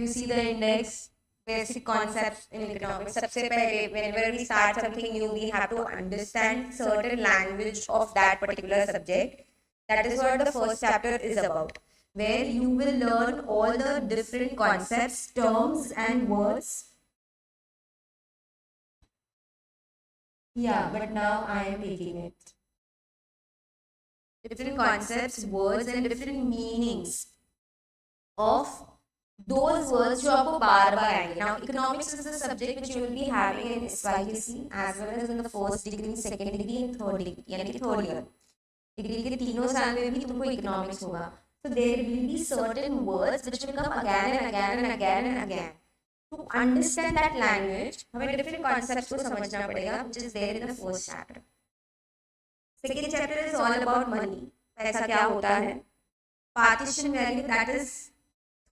you see the index, basic concepts in economics. सबसे पहले, whenever we start something new, we have to understand certain language of that particular subject. That is what the first chapter is about, where you will learn all the different concepts, terms, and words. Yeah, but now I am making it. Different concepts, words, and different meanings of those words जो आपको बार बार आएंगे. Now economics is the subject which you will be having in SYGC as well as in the first degree, second degree and third degree, यानी कि third year. Degree के तीनों साल में भी तुमको इकोनॉमिक्स होगा. So there will be certain words which will come again and again and again and again. To understand that language, हमें different concepts को समझना पड़ेगा, which is there in the first chapter. Second chapter is all about money. पैसा क्या होता है? Partition value, that is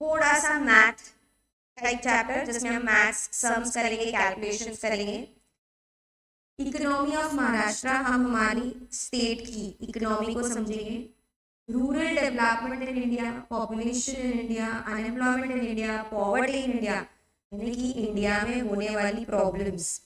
थोड़ा सा मैथ टाइप चैप्टर जिसमें हम मैथ्स सम्स करेंगे, कैलकुलेशंस करेंगे. इकोनॉमी ऑफ महाराष्ट्र, हम हमारी स्टेट की इकोनॉमी को समझेंगे. Rural development in India, population in India, unemployment in India, poverty in India, यानी कि इंडिया में होने वाली प्रॉब्लम्स.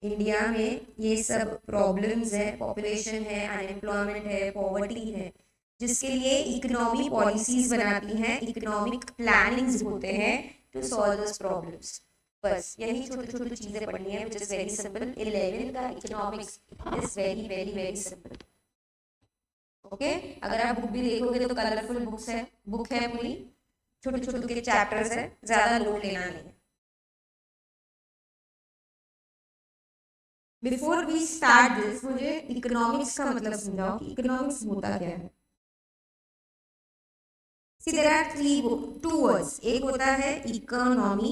इंडिया में ये सब प्रॉब्लम्स है, पॉपुलेशन है, अनएम्प्लॉयमेंट है, पॉवर्टी है, जिसके लिए इकोनॉमी पॉलिसीज बनाती हैं, इकोनॉमिक प्लानिंग्स होते हैं टू सॉल्व दिस प्रॉब्लम्स. बस यही छोटी छोटी चीजें पढ़नी है, विच इज वेरी सिंपल. 11 का economics is very very very simple. Okay, अगर आप बुक भी देखोगे तो कलरफुल बुक है पूरी, छोटे छोटे के चैप्टर्स है, ज्यादा लोड लेना नहीं है. बिफोर वी स्टार्ट दिस, मुझे इकोनॉमिक्स का मतलब समझाओ कि इकोनॉमिक्स होता क्या है. See, there are two words. एक होता है इकोनॉमी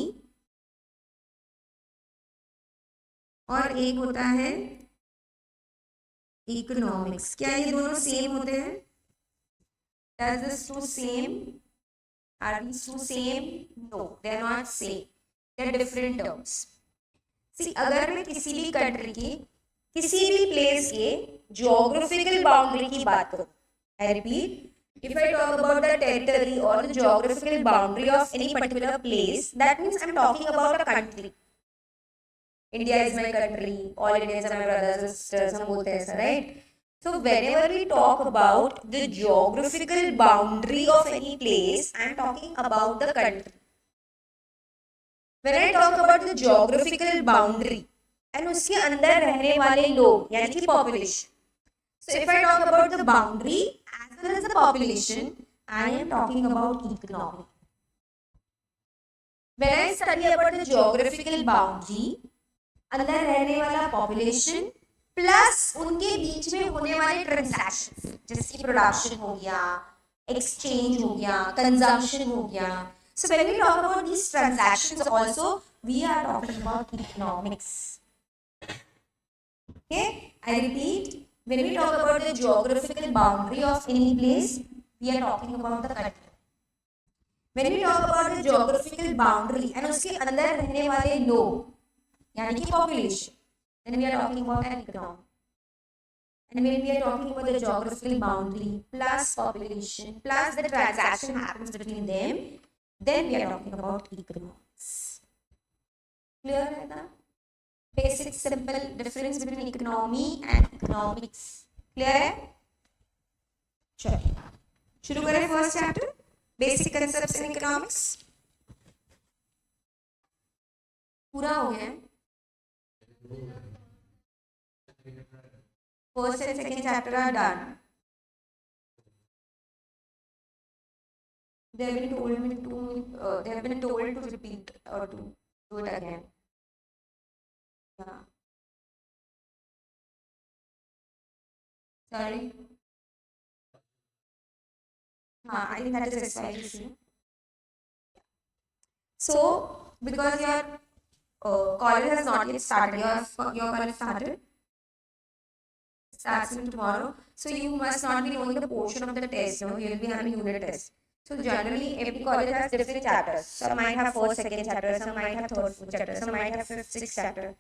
और एक होता है इकोनॉमिक्स. क्या ये दोनों सेम होते हैं? Does this two same? Are these two same? No, they are not same. They are different terms. See, अगर मैं किसी भी कंट्री की, किसी भी प्लेस के ज्योग्राफिकल बाउंड्री की बात करूं, I repeat, if I talk about the territory or the geographical boundary of any particular place, that means I'm talking about a country. India is my country, all Indians are my brothers and sisters, हम बोलते हैं ऐसा, right? So whenever we talk about the geographical boundary of any place, I'm talking about the country. When I talk about the geographical boundary and उसके अंदर रहने वाले लोग, यानी कि population. So if I talk about the boundary as well as the population, I am talking about economy. When I study about the geographical boundary, अंदर रहने वाला population प्लस उनके बीच में होने वाले ट्रांजैक्शंस, जैसे प्रोडक्शन हो गया, एक्सचेंज हो गया, कंजम्पशन हो गया. So when we talk about these transactions also, we are talking about economics. Okay, I repeat. When we talk about the geographical boundary of any place, we are talking about the country. When we talk about the geographical boundary and उसके अंदर रहने वाले लोग, यानी कि population, then we are talking about an economy. And when we are talking about the geographical boundary plus population plus the transaction happens between them, then we are talking about economics. Clear है ना? Basic simple difference between economy and economics. Clear है? चलिए शुरू करें first chapter, basic concepts in economics. पूरा हो गया. First and second chapter are done. They have been told me to. They have been told to repeat or to do it again. Yeah. Sorry. I think that is SYGC. So, because your college has not yet started, your college started. Starts in tomorrow. So you must not be knowing the portion of the test. No, you will be having unit test. So generally, every college has different chapters. Some might have first, second chapter. Some might have third, fourth chapter. Some might have fifth, sixth chapter.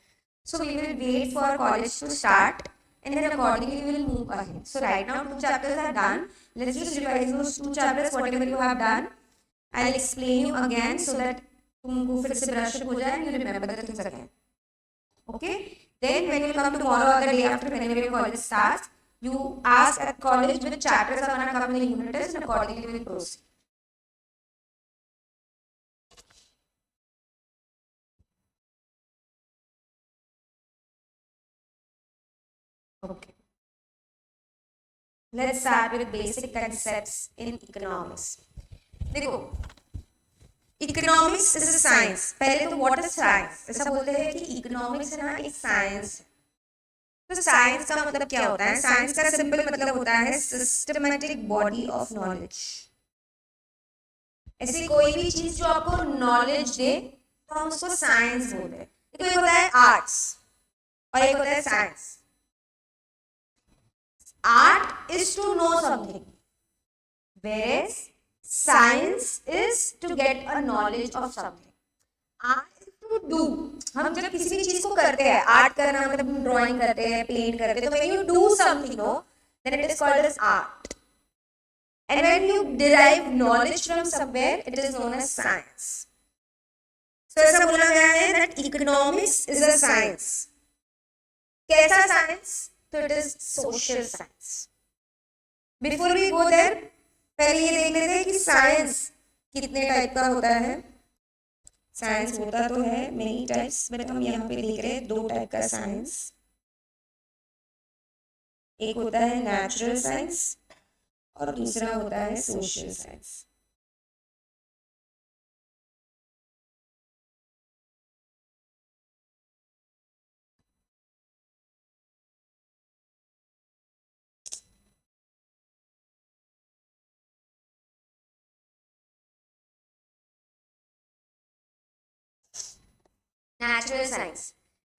So we will wait for college to start, and then accordingly we will move ahead. So right now 2 chapters are done. Let's just revise those 2 chapters. Whatever you have done, I'll explain you again so that तुमको फिर से brush हो जाए, you remember the things again. Okay? Then when you come tomorrow or the day after, whenever your college starts, you ask at college which chapters are going to come in the unit test, and accordingly we will proceed. Okay. Let's start with basic concepts in economics. देखो, economics is a science. पहले तो what is science? ऐसा बोलते हैं कि economics है ना एक science. तो science का मतलब क्या होता है? Science का simple मतलब होता है systematic body of knowledge. ऐसी कोई भी चीज जो आपको knowledge दे, तो हम उसको science बोलते हैं. एक होता है arts और एक होता है science. Art is to know something, whereas science is to get a knowledge of something. Art is to do. हम जब किसी भी चीज को करते हैं, आर्ट करना मतलब हम ड्राइंग करते हैं, पेंट करते हैं, तो when you do something, no, then it is called as art. And when you derive knowledge from somewhere, it is known as science. So ऐसा बोला गया है that economics is a science. कैसा science? तो it is social science. Before we go there, पहले ये देख लेते हैं कि साइंस कितने टाइप का होता है. साइंस होता तो है मेनी टाइप्स, बट हम यहाँ पे देख रहे हैं 2 टाइप का साइंस. एक होता है नेचुरल साइंस और दूसरा होता है सोशल साइंस.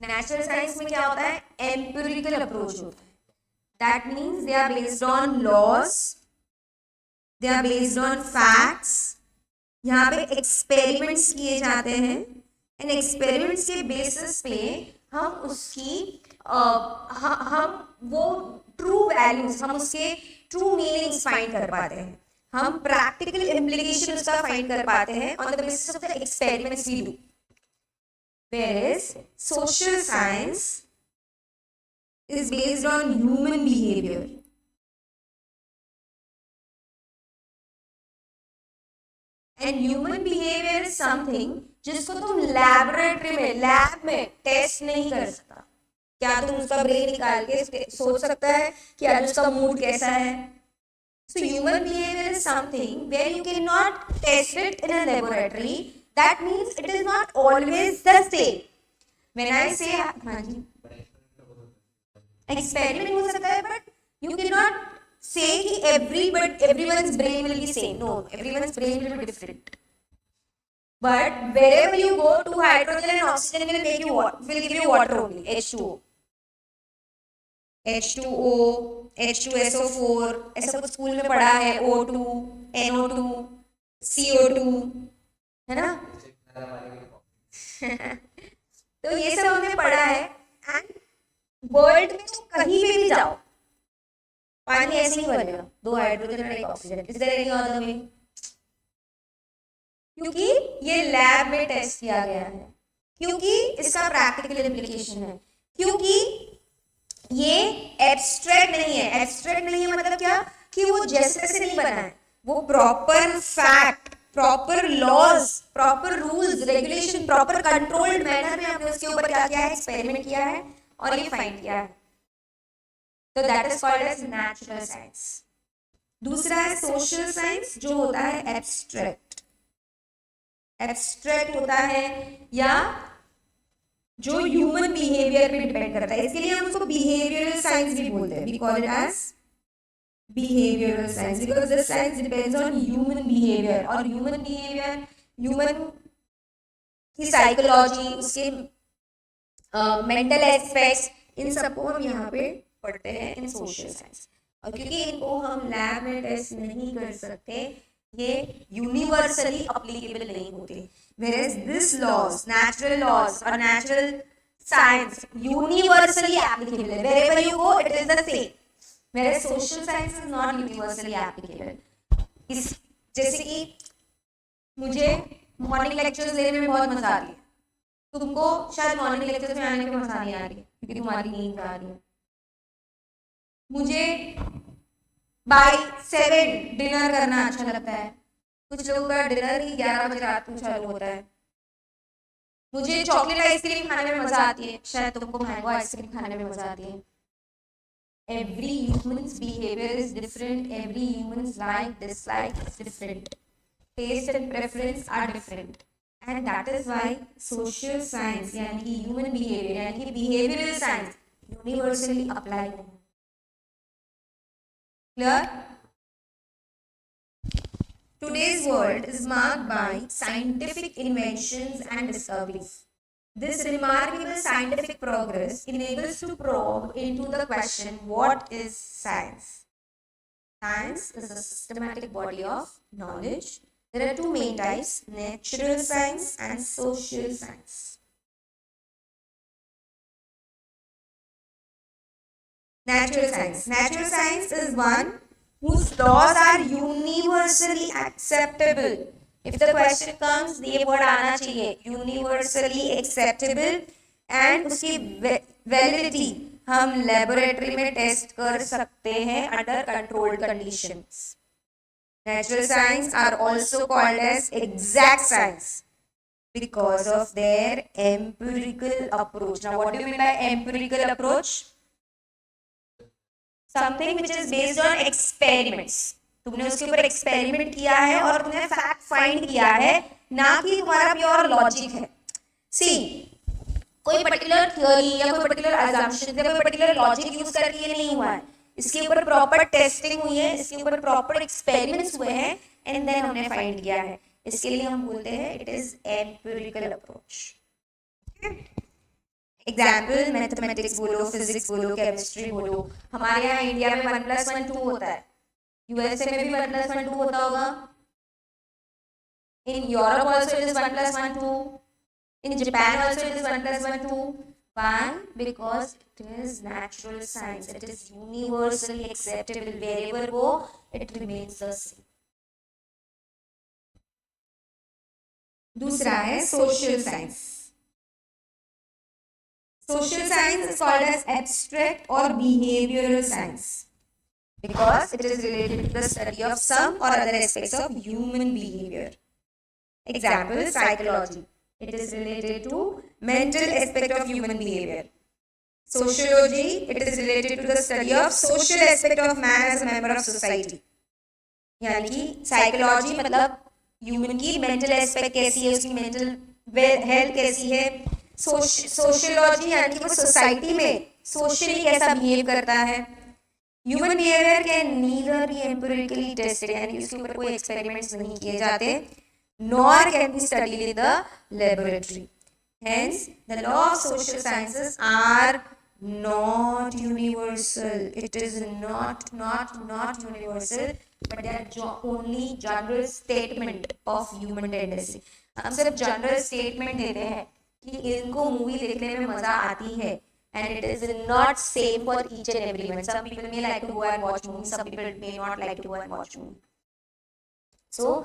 नेचुरल साइंस में क्या होता है? एम्पिरिकल अप्रोच होता है. That means they are based on laws, they are based on facts. यहाँ पे एक्सपेरिमेंट्स किए जाते हैं एंड एक्सपेरिमेंट्स के बेसिस पे हम उसकी हम वो ट्रू वैल्यूज, हम उसके ट्रू मीनिंग्स फाइंड कर पाते हैं. हम प्रैक्टिकल इम्प्लीकेशन उसका फाइंड कर पाते हैं on the basis of the experiments we do. Whereas social science is based on human behavior. And human behavior is something जिसको तुम लैबोरेटरी में, लैब में टेस्ट नहीं कर सकता. क्या तुम उसका ब्रेन निकाल के सोच सकता है कि आज उसका मूड कैसा है? So human behavior is something where you cannot test it in a laboratory. That means it is not always the same. When I say, हाँ जी, experiment हो सकता है, but you cannot say कि everyone's brain will be same. No, everyone's brain will be different. But wherever you go, to hydrogen and oxygen will make you what? Will give you water only. H2O, H2SO4. ऐसा कुछ school में पढ़ा है. O2, NO2, CO2, है ना? तो ये सब हमने पढ़ा है. एंड वर्ल्ड में तो कहीं पे भी जाओ, पानी ऐसे ही बनेगा, 2 हाइड्रोजन और 1 oxygen. Is there any other way? क्योंकि ये लैब में टेस्ट किया गया है, क्योंकि इसका प्रैक्टिकल इम्प्लीकेशन है, क्योंकि ये एब्स्ट्रैक्ट नहीं है. एब्स्ट्रैक्ट नहीं है मतलब क्या? कि वो जैसे तैसे नहीं बना है. वो proper fact, proper laws, proper rules, regulation, proper controlled manner में हमने उसके ऊपर क्या किया है? एक्सपेरिमेंट किया है और ये फाइंड किया है. तो that is called as natural science. दूसरा है सोशल साइंस, जो होता है एब्स्ट्रैक्ट. एब्स्ट्रैक्ट होता है या जो ह्यूमन बिहेवियर पे डिपेंड करता है. इसके लिए हम उसको बिहेवियरल साइंस भी बोलते हैं. We call it as behavioral science because this science depends on human behavior. और human behavior, human की psychology, उसके mental aspects, इन सबको हम यहाँ पे पढ़ते हैं इन social science. और क्योंकि इनको हम लैब में टेस्ट नहीं कर सकते, ये यूनिवर्सली अप्लीकेबल नहीं होते. whereas this laws, natural laws और natural science universally applicable. wherever you go it is the same. whereas social science is not universally applicable. जैसे कि मुझे मॉर्निंग लेक्चर्स लेने में बहुत मजा आती है, तुमको शायद मॉर्निंग लेक्चर्स में आने में मजा नहीं आ रही है क्योंकि तुम्हारी नींद आ रही है। मुझे बाय 7 डिनर करना अच्छा लगता है, कुछ लोगों का डिनर ही 11 बजे रात को चालू होता है। मुझे चॉकलेट आइसक्रीम खाने में मजा आती है, शायद तुमको मैंगो आइसक्रीम खाने में मजा आती है। Every human's behavior is different, every human's like, dislike is different, taste and preference are different, and that is why social science यानी कि human behavior यानी कि behavioral science universally apply है। Clear? Today's world is marked by scientific inventions and discoveries. This remarkable scientific progress enables to probe into the question, what is science? Science is a systematic body of knowledge. There are two main types, natural science and social science. Natural science. Natural science is one whose laws are universally acceptable. If the question comes, ये word आना चाहिए, universally acceptable, and उसकी validity हम laboratory में test कर सकते हैं under controlled conditions. Natural science are also called as exact science because of their empirical approach. Now, what do you mean by empirical approach? Something which is based on experiments. तुमने उसके ऊपर experiment किया है और तुमने fact find किया है, ना कि तुम्हारा प्योर लॉजिक है। सी कोई पर्टिकुलर थ्योरी या कोई पर्टिकुलर अजम्पशन या कोई पर्टिकुलर लॉजिक यूज करके ये नहीं हुआ है, इसके ऊपर प्रॉपर टेस्टिंग हुई है, इसके ऊपर प्रॉपर एक्सपेरिमेंट्स हुए हैं एंड देन हमने फाइंड किया है। इसके लिए हम बोलते हैं it is empirical approach. Example mathematics बोलो, फिजिक्स बोलो, केमिस्ट्री बोलो। हमारे यहाँ इंडिया में 1+1 2 होता है, यूएसए में भी 1+1 2 होता होगा, in Europe also it is 1+1 2, in Japan also it is 1+1 2. Why? Because it is natural science, it is universally acceptable, wherever go it remains the same. दूसरा है social science. Social science is called as abstract or behavioral science because it is related to the study of some or other aspects of human behavior. Example, psychology. It is related to mental aspect of human behavior. Sociology, it is related to the study of social aspect of man as a member of society. यानी कि psychology मतलब human की mental aspect कैसी है, उसकी mental health कैसी है। Sociology यानी कि वो सोसाइटी में सोशली कैसा बिहेव करता है। Human behaviour can neither be empirically tested, यानी कि उसके ऊपर कोई एक्सपेरिमेंट्स नहीं किए जाते, nor can be studied in the laboratory. Hence, the law of social sciences are not universal. It is not universal, but they are only general statement of human tendency. हम सिर्फ जनरल स्टेटमेंट देते हैं कि इनको movie देखने में मजा आती है, and it is not same for each and everyone. Some people may like to go and watch movie, some people may not like to go and watch movie. So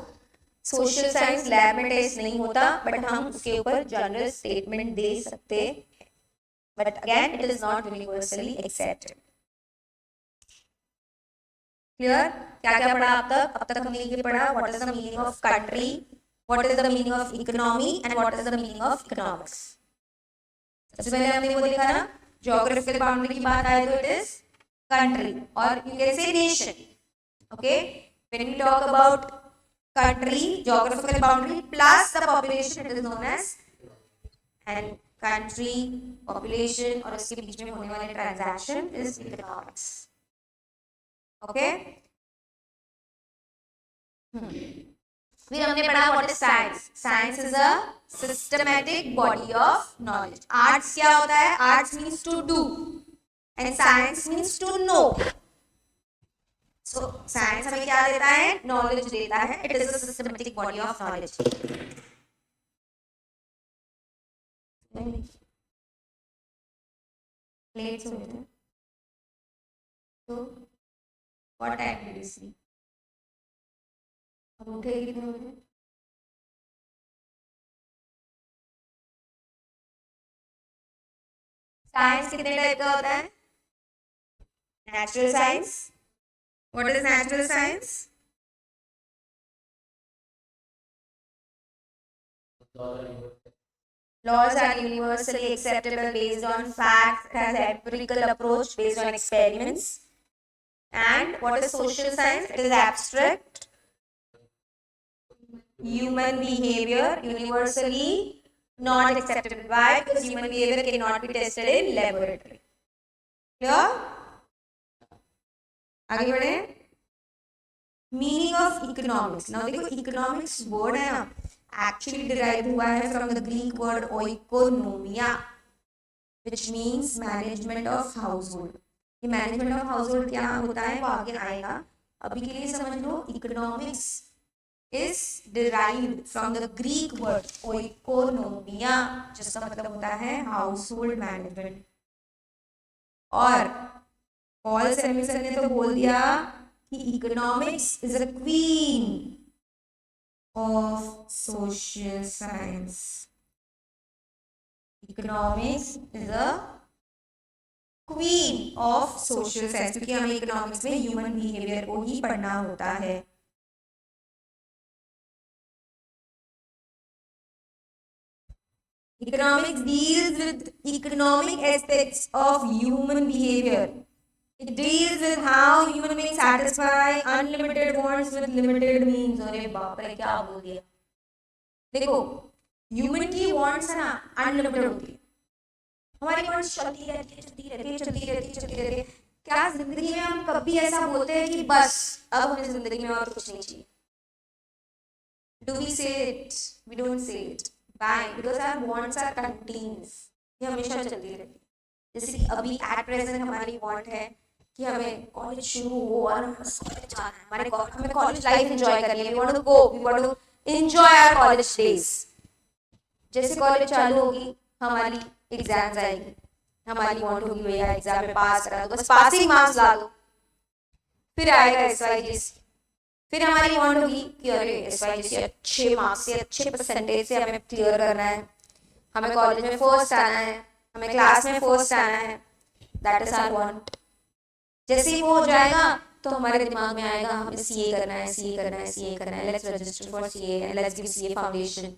social science lab में test नहीं होता, but हम उसके ऊपर general statement दे सकते, but again it is not universally accepted. Clear? क्या क्या पढ़ा अब तक हमने ये पढ़ा, what is the meaning of country, what is the meaning of economy and what is the meaning of economics. सबसे पहले हमने वो देखा ना, ज्योग्राफिकल बाउंड्री की बात आए तो इट इज कंट्री और you can say nation. Okay, when we talk about country, geographical boundary plus the population, it is known as, and country, population और इसके बीच में होने वाले transaction is economics. Okay? फिर हमने पढ़ा what is science. Science is a systematic body of knowledge. Arts क्या होता है? Arts means to do and science means to know. So, science हमें क्या देता है? नॉलेज देता है। It is a systematic body of knowledge. Let's हो गए तो what time did you see? हम उठे कितने बजे? साइंस कितने टाइप का होता है? Natural science. What is natural science? Laws are universally acceptable based on facts. It has an empirical approach based on experiments. And what is social science? It is abstract human behavior, universally not acceptable. Why? Because human behavior cannot be tested in laboratory. Clear? आगे बढ़े. Meaning of economics. Now देखो economics word है ना, actually derived हुआ है from the Greek word oikonomia, which means management of household. ये management of household क्या होता है वो आगे आएगा. अभी के लिए समझ लो economics is derived from the Greek word oikonomia, जिसका मतलब होता है household management. और पॉल सेमिसन ने तो बोल दिया कि economics is a queen of social science. Economics is a queen of social science, क्योंकि हमें इकोनॉमिक्स में ह्यूमन बिहेवियर को ही पढ़ना होता है. Economics deals with economic aspects of human behavior. It deals with how human beings satisfy unlimited wants with limited means. अरे बाप रे क्या बोल दिया. देखो ह्यूमन की वांट्स है ना अनलिमिटेड होती है. हमारी वांट्स चलती रहती है चलती रहती है चलती रहती है चलती रहती है. क्या जिंदगी में हम कभी ऐसा बोलते हैं कि बस अब हमें जिंदगी में और कुछ नहीं चाहिए? Do we say it? We don't say it. Why? Because our wants are continuous. ये हमेशा चलती रहती है. जैसे कि अभी एट प्रेजेंट हमारी वांट है कि हमें कॉलेज शुरू हो और हमें कॉलेज जाना है. हमें कॉलेज लाइफ एंजॉय करनी है. We want to go, we want to enjoy our college days. जैसे कॉलेज चालू होगी हमारी एग्जाम्स आएगी, हमारी वांट होगी भैया एग्जाम में पास करा दो, बस पासिंग मार्क्स ला दो. फिर आएगा एसवाईजीसी. फिर हमारी वांट होगी कि अरे एसवाईजीसी अच्छे मार्क्स से अच्छे परसेंटेज से हमें क्लियर करना है, हमें कॉलेज में फर्स्ट आना है, हमें क्लास में फर्स्ट आना है. That is our want. जैसे ही वो हो जाएगा तो हमारे दिमाग में आएगा हमें सीए करना है, सीए करना है, सीए करना है. Let's register for CA and let's give CA foundation.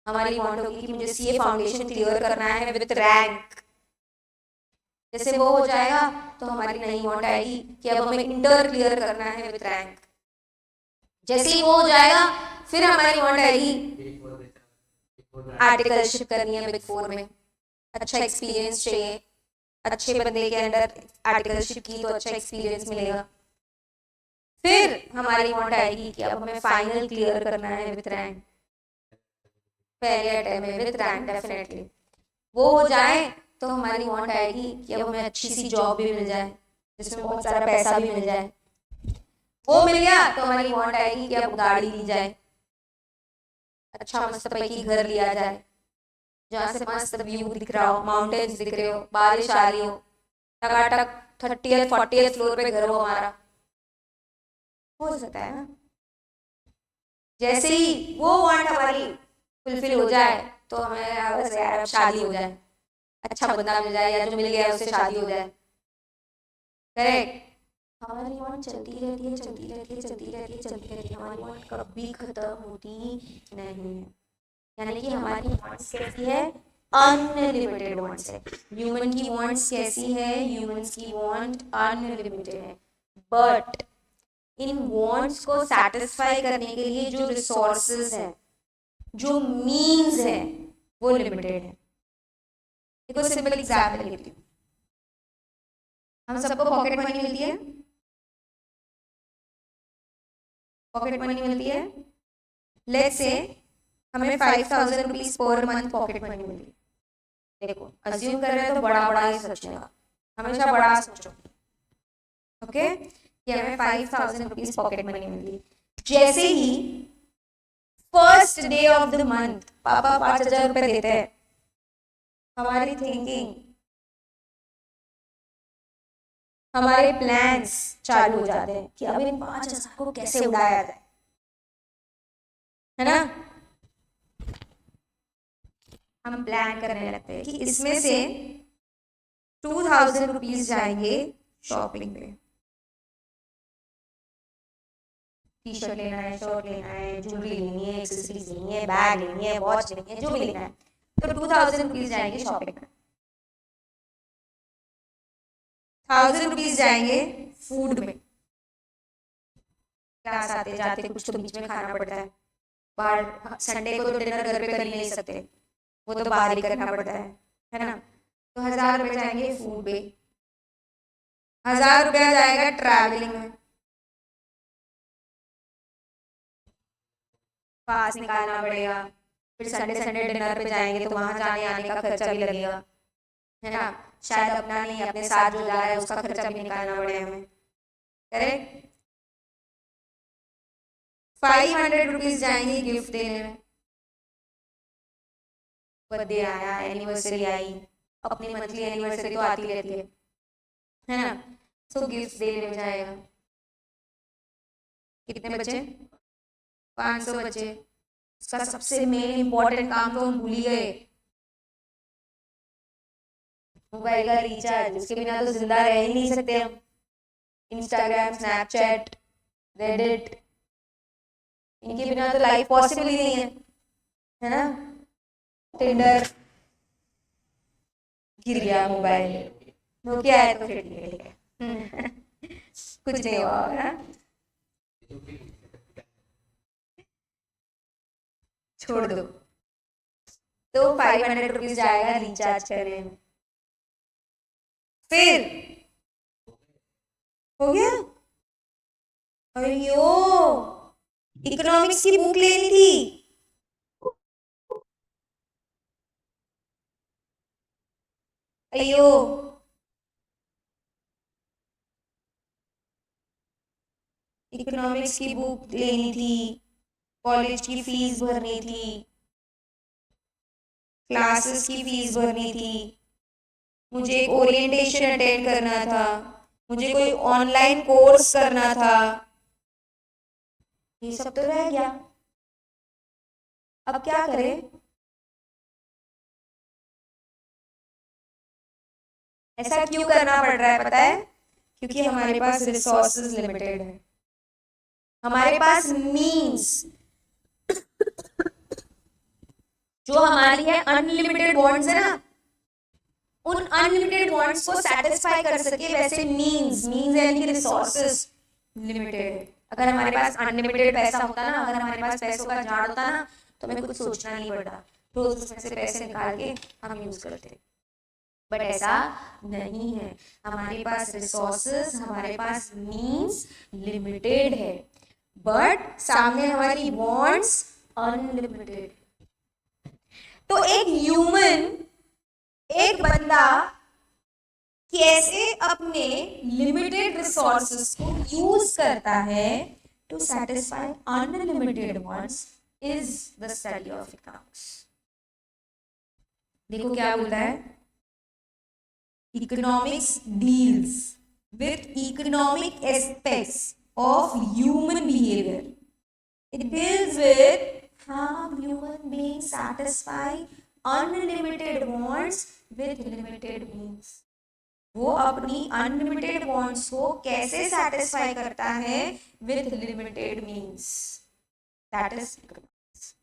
हमारी वांट होगी कि मुझे सीए फाउंडेशन क्लियर करना है विद रैंक. जैसे वो हो जाएगा तो हमारी नई वांट आएगी कि अब हमें इंटर क्लियर करना है विद रैंक. जैसे ही वो हो जाएगा फिर हमारी वांट आएगी आर्टिकलशिप करनी है बिग फोर में. अच्छा एक्सपीरियंस चाहिए, अच्छे बंदे के अंडर आर्टिकलशिप की तो अच्छा एक्सपीरियंस मिलेगा. फिर हमारी वांट आएगी कि अब हमें फाइनल क्लियर करना है विद रैंक. पहले अटेम्प्ट में विद रैंक डेफिनेटली. वो हो जाए तो हमारी वांट आएगी कि अब हमें अच्छी सी जॉब भी मिल जाए जिसमें बहुत सारा पैसा भी मिल जाए. वो मिल गया तो हमारी वांट आएगी कि अब गाड़ी ली जाए, अच्छा मस्त पैकी घर लिया जाए जहाँ से मस्त व्यू दिख रहा हो, माउंटेन्स दिख रहे हो, बारिश आ रही हो, टकाटक 30th 40th फ्लोर पे घर हो हमारा. हो सकता है ना. जैसे ही वो वांट हमारी फुलफिल हो जाए तो हमें बस यार अब शादी हो जाए, अच्छा बंदा मिल जाए या जो मिल गया उससे शादी हो जाए. करेक्ट. हमारी वांट चलती रहती है चलती रहती है चलती रहती है चलती रहती है. हमारी वांट कभी खत्म होती नहीं है. यानी कि हमारी वांट्स कैसी है? अनलिमिटेड वांट्स है. ह्यूमन की वांट्स कैसी है? ह्यूमंस की वांट अनलिमिटेड है. बट इन वांट्स को सैटिस्फाई करने के लिए जो रिसोर्सेज हैं, जो मीन्स है, वो लिमिटेड है. देखो सिंपल एग्जाम्पल लेती हूँ. हम सबको पॉकेट मनी मिलती है. पॉकेट मनी मिलती है. लेट्स से हमें 5000 rupees per month pocket money मिलती है. देखो अज्यूम कर रहे हैं तो बड़ा बड़ा ही सोचेगा, हमेशा बड़ा सोचो. ओके कि हमें 5000 रुपीज पॉकेट मनी मिलती है. जैसे ही first day of the month पापा 5000 रुपए देते हैं, हमारी थिंकिंग, हमारे प्लान्स चालू हो जाते हैं कि अब इन 5000 को कैसे उड़ाया जाए, है ना. हम प्लान करने लगते हैं कि इसमें से ₹2000 जाएंगे शॉपिंग पे। टी शर्ट लेना है, शर्ट लेना है, ज्वेलरी लेनी है, एक्सेसरीज लेनी है, बैग लेनी है, वॉच लेनी है, जो भी लेना है, तो ₹2000 जाएंगे शॉपिंग में। ₹1000 जाएंगे फूड में। क्लास आते जाते कुछ तो बीच में खाना पड़ता है, बाहर संडे को तो डिनर घर पे कर ही नहीं सकते, वो तो बाहर ही करना पड़ता है ना। तो ₹1000 जाएंगे फूड पे, ₹1000 जाएगा ट्रैवलिंग में, पास निकालना पड़ेगा, फिर संडे संडे डिनर पे जाएंगे तो वहां जाने आने का खर्चा भी लगेगा, है ना। शायद अपना नहीं, अपने साथ जो जा रहा है उसका खर्चा भी निकालना पड़े हमें, करेक्ट। ₹500 जाएंगे गिफ्ट देने में, बर्थडे आया, एनिवर्सरी आई, अपनी मंथली एनिवर्सरी तो आती रहती है ना, तो गिफ्ट देने में जाएगा। कितने बचे? 500 बचे। उसका सबसे मेन इंपॉर्टेंट काम तो हम भूल ही गए, मोबाइल का रिचार्ज। उसके बिना तो जिंदा रह ही नहीं सकते हम। इंस्टाग्राम, स्नैपचैट, रेडिट, इनके बिना तो लाइफ पॉसिबल ही नहीं है ना। टिंडर, गिर गया मोबाइल, नोकिया है तो फिर ठीक है कुछ नहीं हुआ होगा ना, छोड़ दो। तो ₹500 जाएगा रिचार्ज करने में। फिर हो गया। अयो, इकोनॉमिक्स की बुक लेनी थी। अयो, इकोनॉमिक्स की बुक लेनी थी, कॉलेज की फीस भरनी थी, क्लासेस की फीस भरनी थी, मुझे एक ओरिएंटेशन अटेंड करना था, मुझे कोई ऑनलाइन कोर्स करना था, ये सब तो रह गया। अब क्या करें? ऐसा क्यों करना पड़ रहा है पता है? क्योंकि हमारे पास रिसोर्सेज लिमिटेड है, हमारे पास मींस जो हमारी है अनलिमिटेड वांट्स है ना, उन अनलिमिटेड वांट्स को सेटिस्फाई कर सके वैसे मींस यानी कि रिसोर्सेज लिमिटेड है। अगर हमारे पास अनलिमिटेड पैसा होता ना, अगर हमारे पास पैसों का झाड़ होता ना, तो हमें कुछ सोचना नहीं पड़ता, रोज उसमें से पैसे निकाल के हम यूज करते। बट ऐसा नहीं है, हमारे पास रिसोर्सेज, हमारे पास मींस लिमिटेड है, बट सामने हमारी वांट्स अनलिमिटेड। तो एक बंदा कैसे अपने लिमिटेड रिसोर्सेज को यूज करता है to satisfy unlimited wants is the study of economics. देखो क्या बोलता है, economics deals with economic aspects of human behaviour. It deals with how human beings satisfy unlimited wants with limited means। वो अपनी unlimited wants को कैसे satisfy करता है with limited means, that is economics.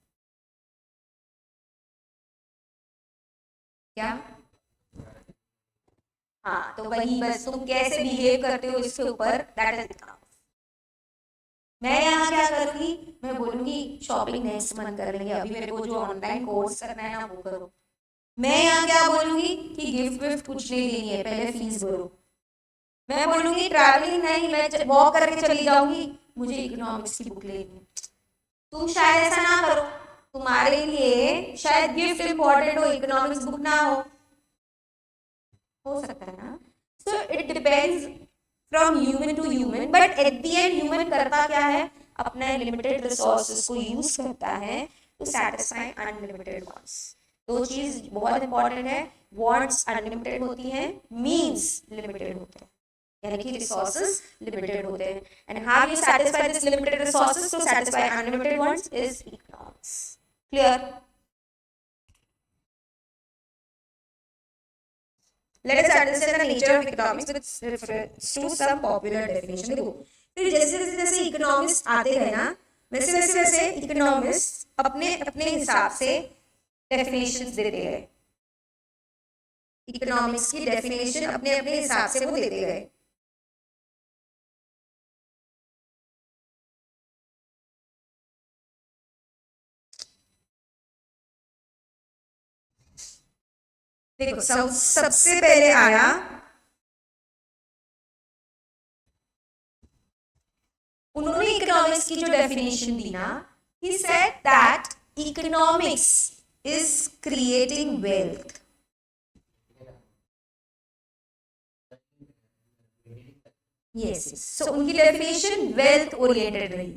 क्या? हाँ, तो वही बस तुम कैसे बिहेव करते हो इसके ऊपर, दैट इज इकोनॉमिक्स। मैं यहाँ क्या करूंगी, मैं बोलूंगी शॉपिंग नेक्स्ट मंथ कर लेंगे, अभी मेरे को जो ऑनलाइन कोर्स करना है ना वो करो। मैं यहाँ क्या बोलूंगी कि गिफ्ट विफ्ट कुछ नहीं देनी है, पहले फीस भरो। मैं बोलूंगी ट्रैवलिंग नहीं, मैं वॉक करके चली जाऊंगी, मुझे इकोनॉमिक्स की बुक लेनी है। तुम शायद ऐसा ना करो, तुम्हारे लिए शायद गिफ्ट इंपॉर्टेंट हो, इकोनॉमिक्स बुक ना हो सकता है ना। So it depends from human to human, but at the end human करता क्या है, अपने लिमिटेड रिसोर्सेज को यूज करता है टू सेटिस्फाई अनलिमिटेड वांट्स। दो चीज बहुत इंपॉर्टेंट है, वांट्स अनलिमिटेड होती हैं, मींस लिमिटेड होते हैं, यानी कि रिसोर्सेज लिमिटेड होते हैं। And how you satisfy this limited resources to satisfy unlimited wants is economics. Clear? Let us understand the nature of economics with reference to some popular definition. देखो फिर जैसे जैसे जैसे इकोनॉमिस्ट आते गए ना, वैसे वैसे वैसे इकोनॉमिस्ट अपने अपने हिसाब से डेफिनेशंस देते गए, इकोनॉमिक्स की डेफिनेशन अपने अपने हिसाब से वो देते गए। देखो सबसे पहले आया उन्होंने इकोनॉमिक्स की जो डेफिनेशन दी ना, he said that economics is creating wealth. Yes, yes. So उनकी डेफिनेशन वेल्थ ओरिएंटेड रही।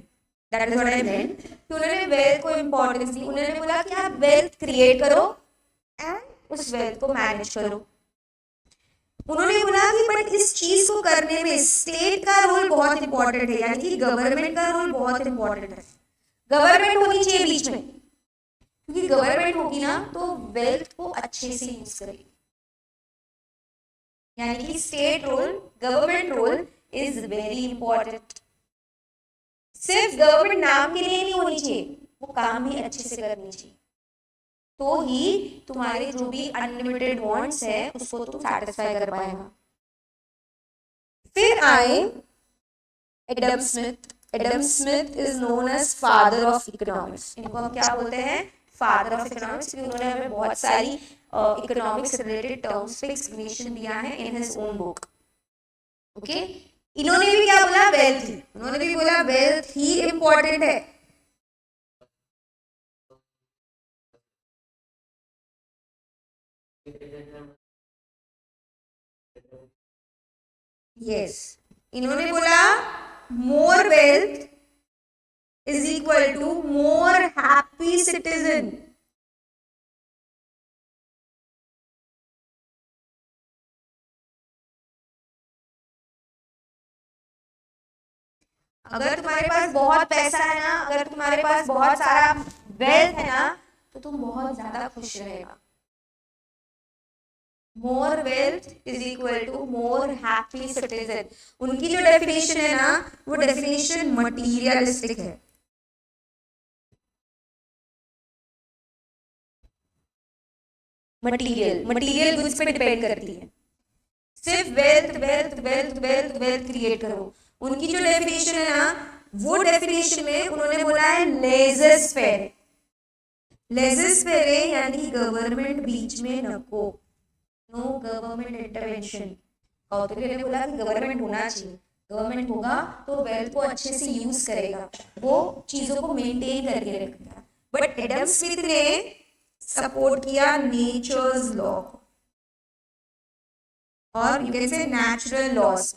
दैट इज व्हाट आई मेंट कि उन्होंने वेल्थ को इंपॉर्टेंस दी। उन्होंने बोला कि आप वेल्थ क्रिएट करो एंड उस वेल्थ को मैनेज करो। उन्होंने बोला कि बट इस चीज को करने में स्टेट का रोल बहुत इंपॉर्टेंट है, यानी कि गवर्नमेंट का रोल बहुत इंपॉर्टेंट है। गवर्नमेंट होनी चाहिए बीच में, क्योंकि गवर्नमेंट होगी ना तो वेल्थ को अच्छे से यूज करेगी। यानी कि state role, government role is very important. सिर्फ गवर्नमेंट नाम के लिए नहीं होनी चाहिए, वो काम भी अच्छे से करनी चाहिए, तो ही तुम्हारे जो भी अनलिमिटेड वांट्स है उसको तुम सैटिस्फाई कर पाएगा। फिर आए Adam Smith. Adam Smith is known as father of economics. इनको हम क्या बोलते हैं? फादर ऑफ इकोनॉमिक्स, क्योंकि उन्होंने हमें बहुत सारी इकोनॉमिक्स रिलेटेड टर्म्स पे एक्सप्लेनेशन दिया है in his own book. Okay, इन्होंने भी क्या बोला? वेल्थ ही, उन्होंने भी बोला वेल्थ ही इंपॉर्टेंट है। यस, इन्होंने बोला more wealth is equal to more happy citizen. अगर तुम्हारे पास बहुत पैसा है ना, अगर तुम्हारे पास बहुत सारा वेल्थ है ना, तो तुम बहुत ज्यादा खुश रहेगा। More wealth is equal to more happy citizen. उनकी जो डेफिनेशन है ना, वो डेफिनेशन मटीरियलिस्टिक है। मटीरियल गुड्स पे डिपेंड करती है। सिर्फ wealth wealth wealth wealth wealth create करो। उनकी जो डेफिनेशन है ना, वो डेफिनेशन में उन्होंने बोला है लेजर्स फेयर। लेजर्स फेयर यानी गवर्नमेंट बीच में नको, नो गवर्नमेंट इंटरवेंशन। कौतिल्य ने बोला कि गवर्नमेंट होना चाहिए, गवर्नमेंट होगा तो वेल्थ को अच्छे से यूज करेगा, वो चीजों को मेंटेन करके रखेगा। बट एडम स्मिथ ने सपोर्ट किया नेचर्स लॉ और you can say natural laws.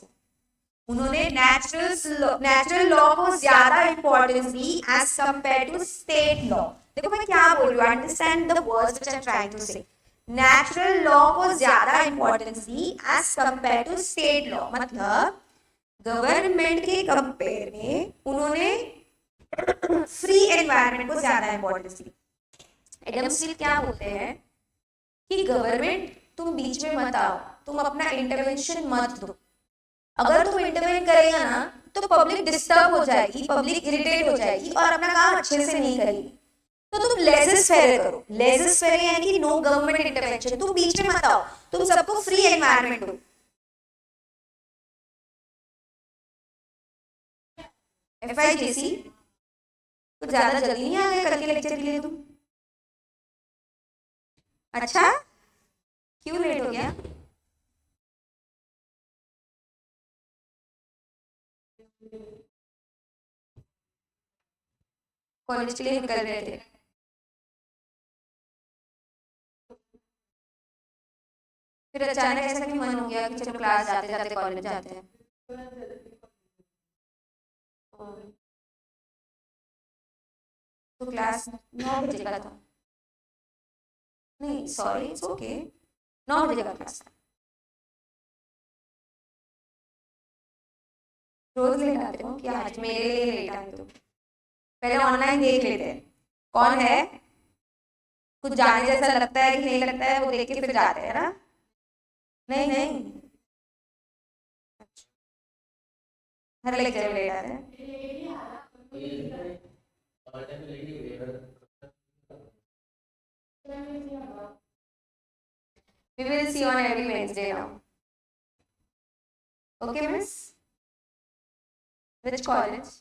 उन्होंने नेचुरल लॉ को ज्यादा इंपॉर्टेंस दी as compare to state law. देखो मैं क्या बोल रही हूँ, understand the words which I am trying to say. Natural law को ज्यादा इंपॉर्टेंस दी as compare to state law. मतलब गवर्नमेंट के कंपेयर में उन्होंने फ्री एनवायरनमेंट को ज्यादा इंपॉर्टेंस दी। एडम स्मिथ क्या बोलते हैं कि गवर्नमेंट तुम बीच में मत आओ, तुम अपना इंटरवेंशन मत दो। अगर तुम इंटरवेन करेगा ना तो पब्लिक डिस्टर्ब हो जाएगी, पब्लिक इरिटेट हो जाएगी और अपना काम अच्छे से नहीं करेगी। तो तुम लेजर्स फेयर करो। लेजर्स फेयर यानी कि नो गवर्नमेंट इंटरवेंशन, तुम बीच में मत आओ, तुम सबको फ्री एनवायरनमेंट दो। FIJC कुछ ज्यादा जल्दी नहीं आ गए कल के लेक्चर के लिए तुम? अच्छा, क्यों लेट हो गया? कॉलेज के लिए निकल रहे थे? फिर अचानक ऐसा क्यों मन हो गया कि चलो क्लास जाते जाते कॉलेज जाते हैं? तो क्लास 9 बजे का था। नहीं सॉरी, इट्स ओके, 9 बजे का क्लास था। रोज लेट आते हो कि आज मेरे लिए लेट आए तुम? पहले ऑनलाइन देख लेते हैं कौन है, कुछ जाने जैसा लगता है कि नहीं लगता है, वो देख के फिर जाते हैं ना। नहीं नहीं, हर लेक्चर में लेट आते हैं। We will see on every Wednesday now. Okay, miss? Which college?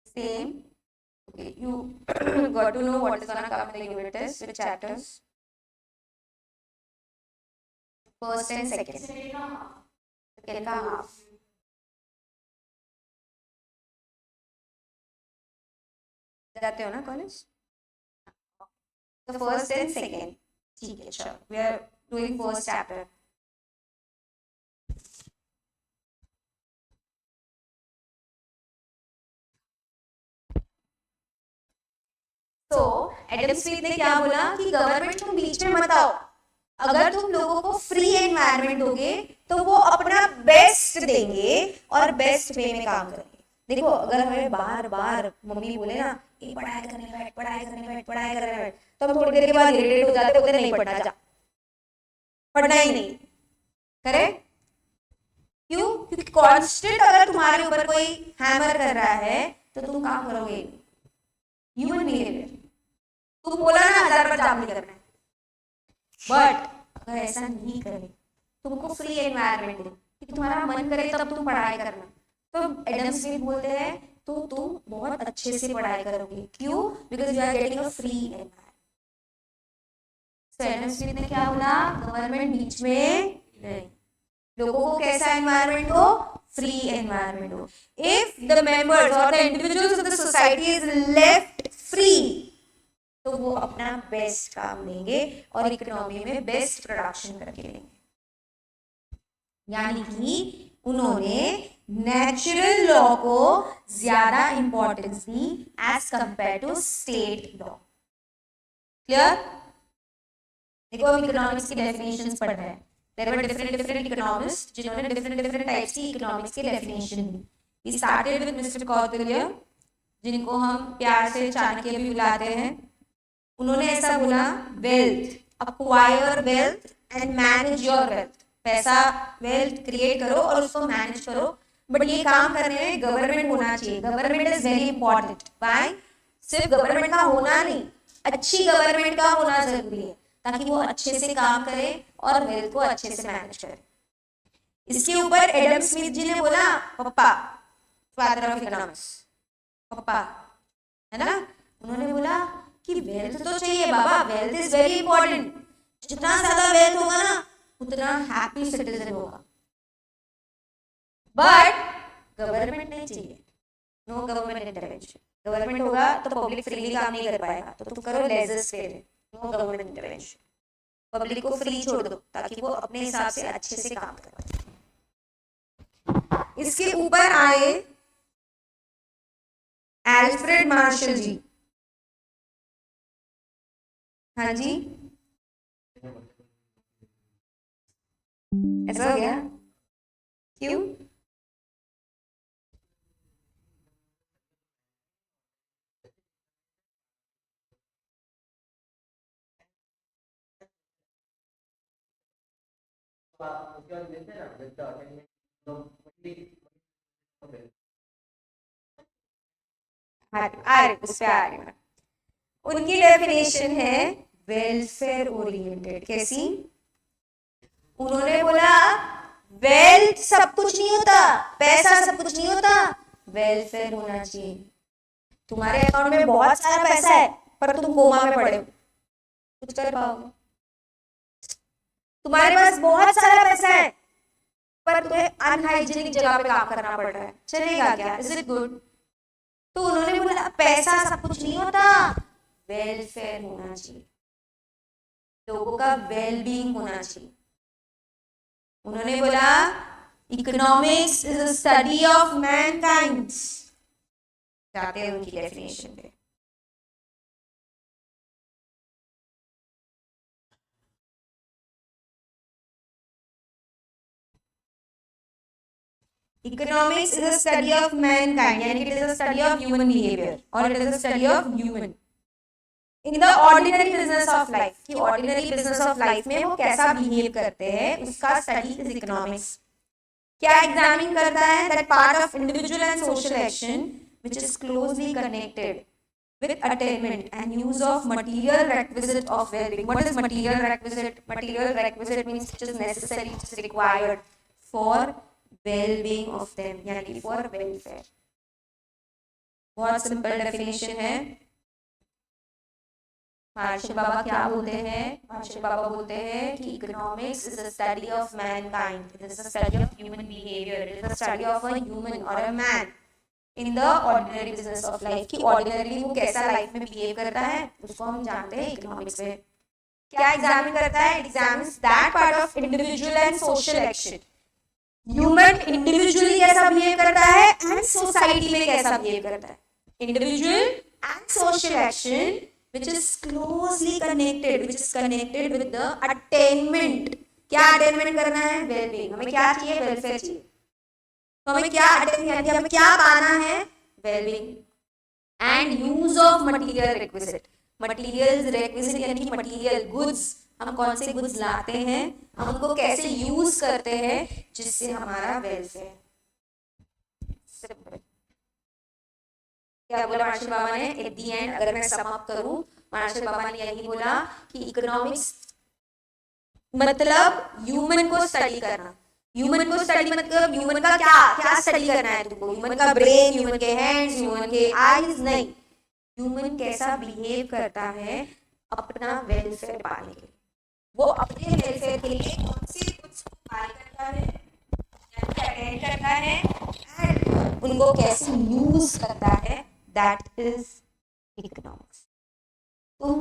Same. Okay, you got to know what is gonna come in the unit test, which chapters? First and second. Second का half. जाते हो ना college? The first and second. ठीक है, sure. We are doing first chapter. तो Adam Smith ने क्या बोला कि गवर्नमेंट तुम बीच में मत आओ, अगर तुम लोगों को फ्री एनवायरनमेंट दोगे तो वो अपना बेस्ट देंगे और बेस्ट वे में काम करेंगे। देखो अगर हमें बार बार मम्मी बोले ना ये पढ़ाई करने बैठ, पढ़ाई करने बैठ, पढ़ाई करने बैठ, तो हम थोड़ी देर के बाद इरिटेट हो जाते, बोलते नहीं पढ़ना, जा पढ़ना ही नहीं। करेक्ट? क्यों? क्योंकि कांस्टेंट अगर तुम्हारे ऊपर कोई हैमर कर रहा है तो तुम काम करोगे। ह्यूमन बिहेवियर, तुम बोला ना 1000 बार काम नहीं करना है, बट अगर ऐसा नहीं करे, तुमको फ्री एनवायरनमेंट दे कि तुम्हारा मन करे तब तुम पढ़ाई करना, तो एडम स्मिथ बोलते हैं तो तुम बहुत अच्छे से पढ़ाई करोगे। क्यों? Because you are getting a free environment. So Adam Smith ने क्या बोला? गवर्नमेंट बीच में नहीं, लोगों को कैसा एनवायरनमेंट हो? फ्री एनवायरनमेंट हो। इफ द मेंबर्स और the individuals of the society is left free, तो वो अपना बेस्ट काम देंगे और इकोनॉमी में बेस्ट प्रोडक्शन करके लेंगे। यानी कि उन्होंने नेचुरल लॉ को ज्यादा इंपॉर्टेंस दी as compare to state law. Clear? देखो हम इकोनॉमिक्स की डेफिनेशंस पढ़ रहे हैं। There were different economists जिन्होंने different types की economics की definition the. We started with Mr. Kautilya, जिनको हम प्यार से चाणक्य भी बुलाते हैं। उन्होंने ऐसा बोला, wealth, acquire wealth and manage your wealth। पैसा, वेल्थ क्रिएट करो और उसको मैनेज करो, बट ये काम करने में गवर्नमेंट होना चाहिए। Government is very important. Why? सिर्फ गवर्नमेंट का होना नहीं, अच्छी गवर्नमेंट का होना जरूरी है, ताकि वो अच्छे से काम करे और वेल्थ को अच्छे से मैनेज करे। इसके ऊपर एडम स्मिथ जी ने बोला, पप्पा, फादर ऑफ इकोनॉमिक्स, पप्पा है ना, उन्होंने बोला कि वेल्थ तो चाहिए बाबा, वेल्थ इज वेरी इंपॉर्टेंट। जितना ज्यादा वेल्थ होगा ना उतना हैप्पी सिटीजन होगा, बट गवर्नमेंट नहीं चाहिए। No government intervention. गवर्नमेंट होगा तो पब्लिक फ्रीली काम नहीं कर पाएगा, तो तुम करो laissez faire. No government intervention, public को फ्री छोड़ दो ताकि वो अपने हिसाब से अच्छे से काम करे। इसके ऊपर आए एल्फ्रेड मार्शल जी। हाँ जी, ऐसा हो गया क्यों? उस पे आ रही हूँ। उनकी डेफिनेशन है वेलफेयर ओरिएंटेड। कैसी? उन्होंने बोला वेल्थ सब कुछ नहीं होता, पैसा सब कुछ नहीं होता, वेलफेयर होना चाहिए। तुम्हारे अकाउंट में बहुत सारा पैसा है पर तुम कोमा में पड़े हो, कुछ कर पाओगे? तुम्हारे पास बहुत सारा पैसा है पर तुम्हें अनहाइजीनिक जगह पे काम करना पड़ रहा है, चलेगा क्या? Is it good? तो उन्होंने बोला पैसा सब कुछ नहीं होता, वेलफेयर होना चाहिए, लोगों का वेलबींग होना चाहिए। उन्होंने बोला economics is a study of Mankind. जाते हैं उनकी डेफिनेशन पे। Economics is a study of mankind, and it is a study of human behavior, or it is a study of human. In the ordinary business of life, कि ordinary business of life में वो कैसा behave करते हैं, उसका study is economics. क्या examine करता है? That part of individual and social action which is closely connected with attainment and use of material requisite of well-being. What is material requisite? Material requisite means which is necessary, which is required for well-being of them, यानी for welfare. बहुत simple definition है। Marshall बाबा क्या बोलते हैं? Marshall बाबा बोलते हैं कि economics is a study of mankind, it is a study of human behaviour, it is a study of a human और a man in the ordinary business of life, कि ऑर्डिनरली वो कैसा लाइफ में behave करता है उसको हम जानते हैं इकोनॉमिक्स में। क्या एग्जामिन करता है? It examines that part of individual and social action, human individually कैसा बिहेव करता है एंड सोसाइटी में कैसा बिहेव करता है। Individual and social action which is closely connected with the attainment. क्या अटेनमेंट करना है? वेलबींग। हमें क्या चाहिए? वेलफेयर चाहिए। तो हमें क्या अटेन, यानी हमें क्या पाना है? Wellbeing. And use of material requisite, material requisite यानी मटीरियल गुड्स, हम कौन से गुड्स लाते हैं, हम उनको कैसे यूज करते हैं जिससे हमारा वेलफेयर। सिंपल। क्या बोला मार्शल बाबा ने एट दी एंड? अगर मैं समाप्त करूं, मार्शल बाबा ने यही बोला कि इकोनॉमिक्स मतलब ह्यूमन को स्टडी करना। ह्यूमन को स्टडी मतलब ह्यूमन का क्या क्या स्टडी करना है तुमको? ह्यूमन का ब्रेन, ह्यूमन के हैंड्स, ह्यूमन के आईज नहीं, ह्यूमन कैसा बिहेव करता है अपना वेलफेयर पाने के लिए, वो अपने वेलफेयर के लिए कौन से कुछ बाय करता है, अटेंड करता है एंड उनको कैसे यूज करता है, दैट इज इकोनॉमिक्स।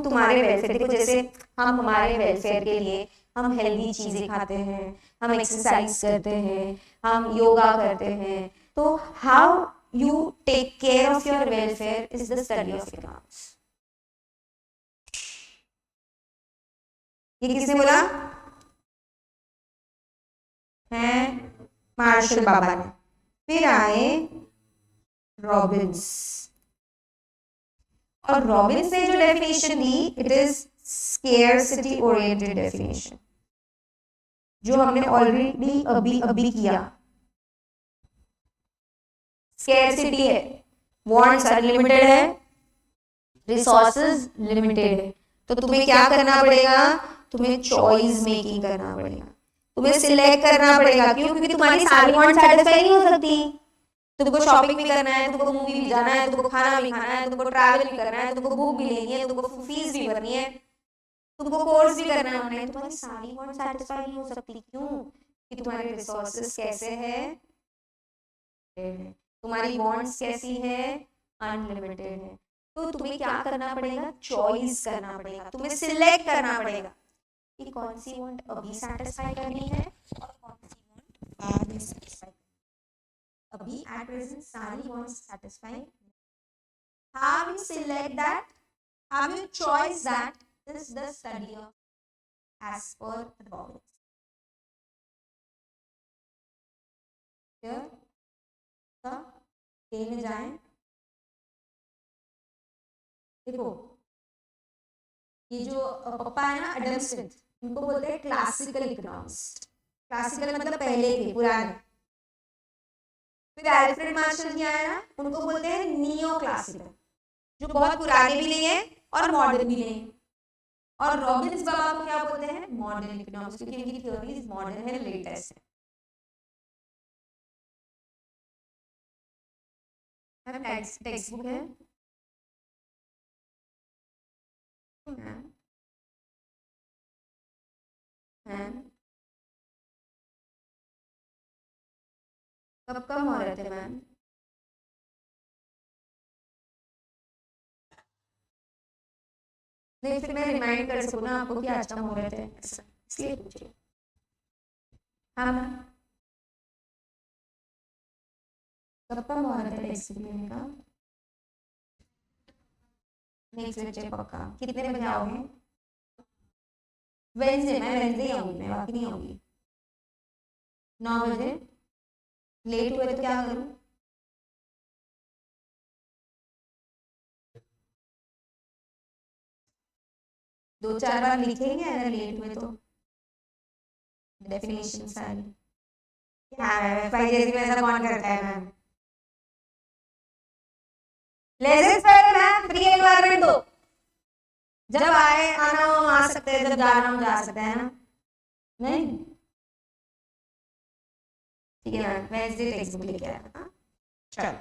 तुम्हारे वेलफेयर, देखो जैसे हम हमारे वेलफेयर के लिए हम हेल्दी चीजें खाते हैं, हम एक्सरसाइज करते हैं, हम योगा करते हैं, तो how you take care of your welfare is the study of economics. ये किसने बोला है? मार्शल बाबा ने। फिर आए रॉबिन्स, और रॉबिन्स ने जो definition the it is scarcity oriented definition, जो हमने ऑलरेडी अभी अभी किया। स्केर्सिटी है, वांट्स अनलिमिटेड है, रिसोर्सेज लिमिटेड है, तो तुम्हें क्या करना पड़ेगा? तुम्हें चॉइस मेकिंग करना पड़ेगा, तुम्हें सिलेक्ट करना पड़ेगा। क्यों? क्योंकि तुम्हारी सारी वांट सेटिस्फाई नहीं हो सकती। तुमको शॉपिंग भी करना है, तुमको मूवी भी जाना है, तुमको खाना भी खाना है, तुमको ट्रैवल भी करना है, तुमको बुक भी लेनी है, तुमको फीस भी भरनी है, तुमको कोर्स भी करना है ऑनलाइन, तुम्हारी सारी वांट सेटिस्फाई नहीं हो सकती। क्यों? कि तुम्हारे रिसोर्सेज कैसे हैं? तुम्हारी वांट्स कैसी है? अनलिमिटेड है। तो तुम्हें क्या करना पड़ेगा? चॉइस करना पड़ेगा, तुम्हें सिलेक्ट करना पड़ेगा कि कौन सी वांट अभी सेटिस्फाई करनी है और कौन सी वांट बाद में सेटिस्फाई। अभी एट प्रेजेंट सारी wants satisfy. How you select that? How you choose that? Is the study of as per Robbins. Here, A में जाएं। देखो ये जो पप्पा है ना एडम स्मिथ, इनको बोलते हैं क्लासिकल इकोनॉमिस्ट। क्लासिकल मतलब पहले के, पुराने। फिर अल्फ्रेड मार्शल जी आया ना, उनको बोलते हैं नियो क्लासिकल, जो बहुत पुराने भी नहीं है और मॉडर्न भी नहीं है। और रॉबिन्स बाबा को क्या बोलते हैं? मॉडर्न इकोनॉमिक्स, क्योंकि इनकी थ्योरीज मॉडर्न है, लेटेस्ट है। टेक्स्ट बुक है कब कब हो रहे थे मैम? नहीं, फिर मैं रिमाइंड कर सकूँ ना आपको कि आज कब हो रहे थे, इसलिए पूछिए। हाँ मैम, कब कब हो रहे थे टेक्स्ट बुक लेने का? नेक्स्ट वीक पक्का। कितने बजे आओगे? वेंसडे, मैं वेंसडे आऊंगी, मैं बाकी नहीं आऊंगी। 9 बजे। लेट हुए तो क्या करूं? 2-4 बार लिखेंगे अगर लेट हुए तो डेफिनेशन सारी। क्या है FIJC में ऐसा कौन करता है मैम? लेजेस पर मैम फ्री एनवायरनमेंट दो, जब आए आना हो आ सकते हैं, जब जाना हो जा सकते हैं ना। नहीं ठीक है मैम, वेंसडे टेक्स्ट बुक लेके आया। चलो,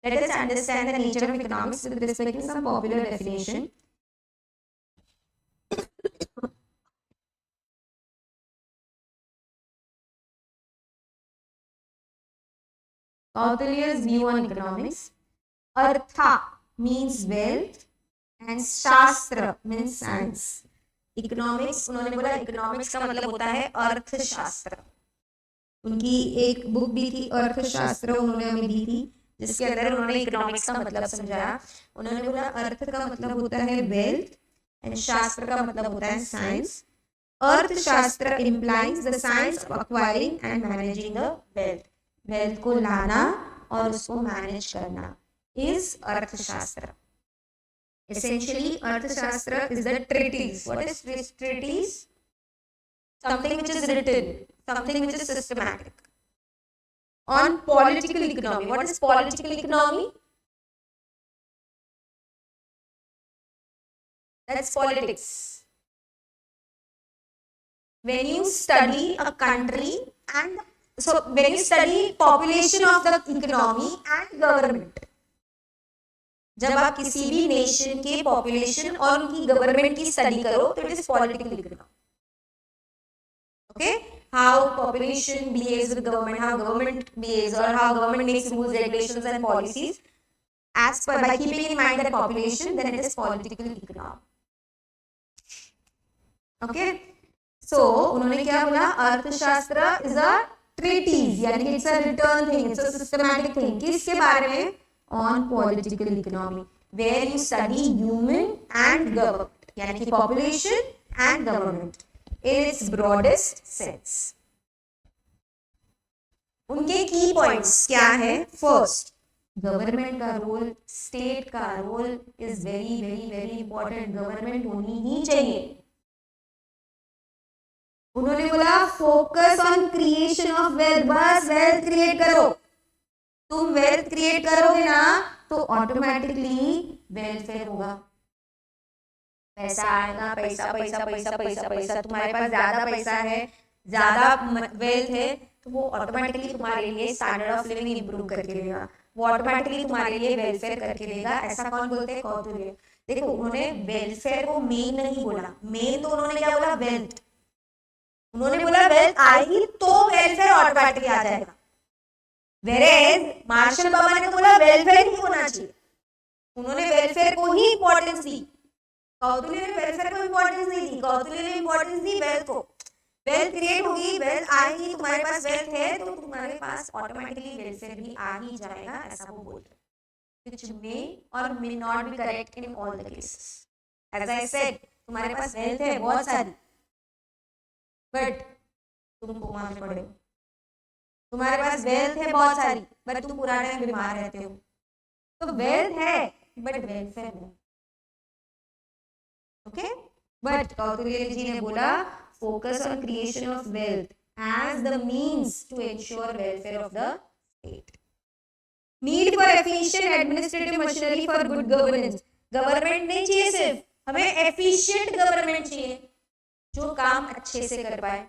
let us understand the nature of economics with respect to some popular definition. Kautilya's view on economics. Artha means wealth and Shastra means science. Economics, उन्होंने बोला economics का मतलब होता है अर्थशास्त्र। उनकी एक बुक भी थी अर्थशास्त्र, उन्होंने हमें दी थी, जिसके अंदर उन्होंने इकोनॉमिक्स का मतलब समझाया। उन्होंने बोला अर्थ का मतलब होता है वेल्थ एंड शास्त्र का मतलब होता है साइंस। अर्थशास्त्र implies the science of acquiring and managing the wealth. Wealth को लाना और उसको मैनेज करना is अर्थशास्त्र। Essentially, अर्थशास्त्र is the treatise. What is treatise? Something which is written, something which is systematic. On political economy. What is political economy? That's politics. When you study a country and so when you study population of the economy and government, जब आप किसी भी nation के population और उनकी government की study करो तो it is political economy. Okay, how population behaves with government, how government behaves, or how government makes rules, regulations, and policies as per by keeping in mind that population, then it is political economy. Okay, so उन्होंने क्या बोला? अर्थशास्त्र is a treatise, यानी कि it's a written thing, it's a systematic thing. किसके बारे में? On political economy, where you study human and government, यानी कि population and government in its broadest sense. उनके की पॉइंट्स क्या है? फर्स्ट, गवर्नमेंट का रोल, स्टेट का role is very very very important. Government होनी ही चाहिए। उन्होंने बोला focus on creation of wealth, बस वेल्थ क्रिएट करो। तुम वेल्थ क्रिएट करोगे ना तो ऑटोमेटिकली वेलफेयर होगा, पैसा आएगा, पैसा पैसा पैसा पैसा पैसा। तुम्हारे पास ज्यादा पैसा है, ज्यादा वेल्थ है, तो वो ऑटोमेटिकली तुम्हारे लिए स्टैंडर्ड ऑफ लिविंग इंप्रूव करके देगा, वो ऑटोमेटिकली तुम्हारे लिए वेलफेयर करके देगा। ऐसा कौन बोलते हैं? कौटिल्य। देखो, उन्होंने वेलफेयर को मेन नहीं बोला, मेन तो उन्होंने क्या बोला? वेल्थ। उन्होंने बोला वेल्थ आएगी तो वेलफेयर ऑटोमेटिकली आ जाएगा। वेरेज मार्शल बाबा ने तो बोला वेलफेयर ही होना चाहिए, उन्होंने वेलफेयर को ही इंपॉर्टेंस दी। कौटिल्य ने वेलफेयर को इंपॉर्टेंस नहीं दी, कौटिल्य ने इंपॉर्टेंस दी वेल्थ को। वेल्थ क्रिएट होगी, वेल्थ आएगी, तुम्हारे पास वेल्थ है तो तुम्हारे पास ऑटोमेटिकली वेलफेयर भी आ ही जाएगा, ऐसा वो बोल रहे हैं। which may or may not be correct in all the cases. As I said, तुम्हारे पास वेल्थ है बहुत सारी, बट तुम कोमा में पड़े हो। तुम्हारे पास वेल्थ है बहुत सारी, बट तुम पूरा टाइम बीमार रहते हो। तो वेल्थ है बट वेलफेयर नहीं। ओके, बट कौटिल्य जी ने बोला focus on creation of wealth as the means to ensure welfare of the state. Need for efficient administrative machinery for good governance. Government नहीं चाहिए सिर्फ, हमें एफिशिएंट गवर्नमेंट चाहिए जो काम अच्छे से कर पाए।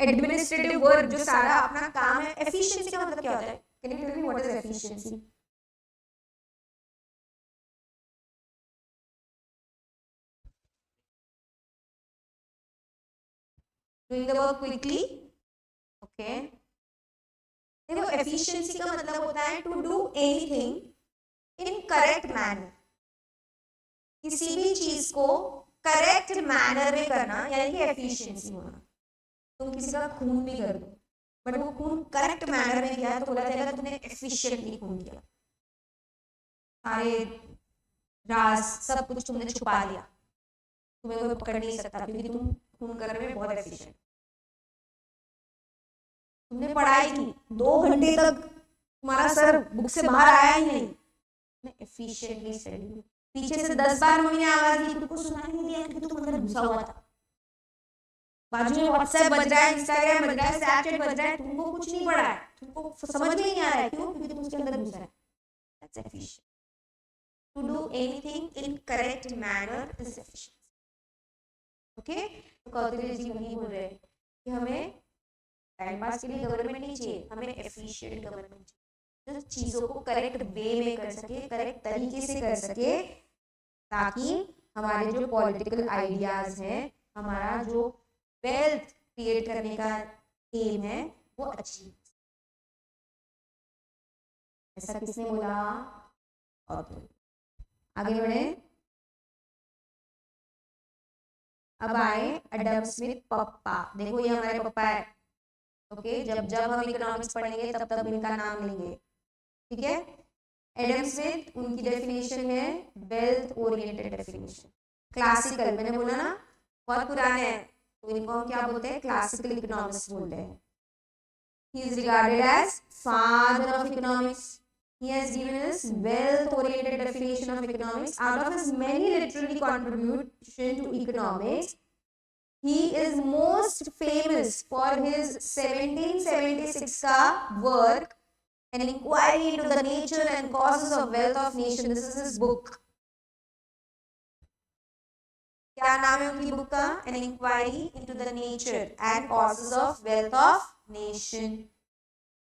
एडमिनिस्ट्रेटिव वर्क जो सारा अपना काम है, एफिशिएंसी का मतलब क्या होता है? Can you tell me what is efficiency? Doing the work quickly. Okay. देखो, एफिशिएंसी का मतलब होता है to do anything in correct manner. किसी भी चीज को करेक्ट मैनर में करना यानी कि एफिशिएंसी होना। तुम किसी का खून भी कर दो बट वो खून करेक्ट मैनर में किया तो बोला जाएगा तुमने एफिशिएंटली खून किया। सारे राज सब कुछ तुमने छुपा दिया, तुम्हें कोई पकड़ नहीं सकता क्योंकि तुम खून करने में बहुत एफिशिएंट। तुमने पढ़ाई की 2 घंटे तक, तुम्हारा सर बुक से बाहर आया ही नहीं, तुमने एफिशिएंटली स्टडी की। पीछे से 10 बार मम्मी ने आवाज दी, तुमको सुनाई नहीं दिया क्योंकि तुम अंदर घुसा हुआ था। बाजू में व्हाट्सएप बज रहा है, इंस्टाग्राम बज रहा है, स्नैपचैट बज रहा है, तुमको कुछ नहीं पड़ा है, तुमको समझ में ही नहीं आ रहा है। क्यों? क्योंकि तुम उसके अंदर घुस रहा है। That's efficient. To do anything in correct manner is efficient. Okay? तो कौतिल्य जी वही बोल रहे हैं कि हमें टाइम पास के लिए गवर्नमेंट नहीं चाहिए, हमें एफिशिएंट गवर्नमेंट चाहिए जो चीजों को करेक्ट वे में कर सके, करेक्ट तरीके से कर सके, ताकि हमारे जो पॉलिटिकल आइडियाज हैं, हमारा जो वेल्थ क्रिएट करने का एम है, वो अचीव। ऐसा किसने बोला? और आगे बढ़े। अब आए एडम स्मिथ पप्पा। देखो ये हमारे पप्पा है। ओके, जब जब हम इकोनॉमिक्स पढ़ेंगे तब तब इनका नाम लेंगे। ठीक है। एडम स्मिथ, उनकी डेफिनेशन है वेल्थ ओरिएंटेड डेफिनेशन। क्लासिकल, मैंने बोला ना बहुत पुराने हैं, तो इनको हम क्या बोलते हैं? क्लासिकल इकोनॉमिक्स बोलते हैं। He is regarded as father of economics. He has given us wealth-oriented definition of economics. Out of his many literary contribution to economics, he is most famous for his 1776 का work, An Inquiry into the Nature and Causes of Wealth of Nation. This is his book. क्या नाम है उनकी book का? An Inquiry into the Nature and Causes of Wealth of Nation.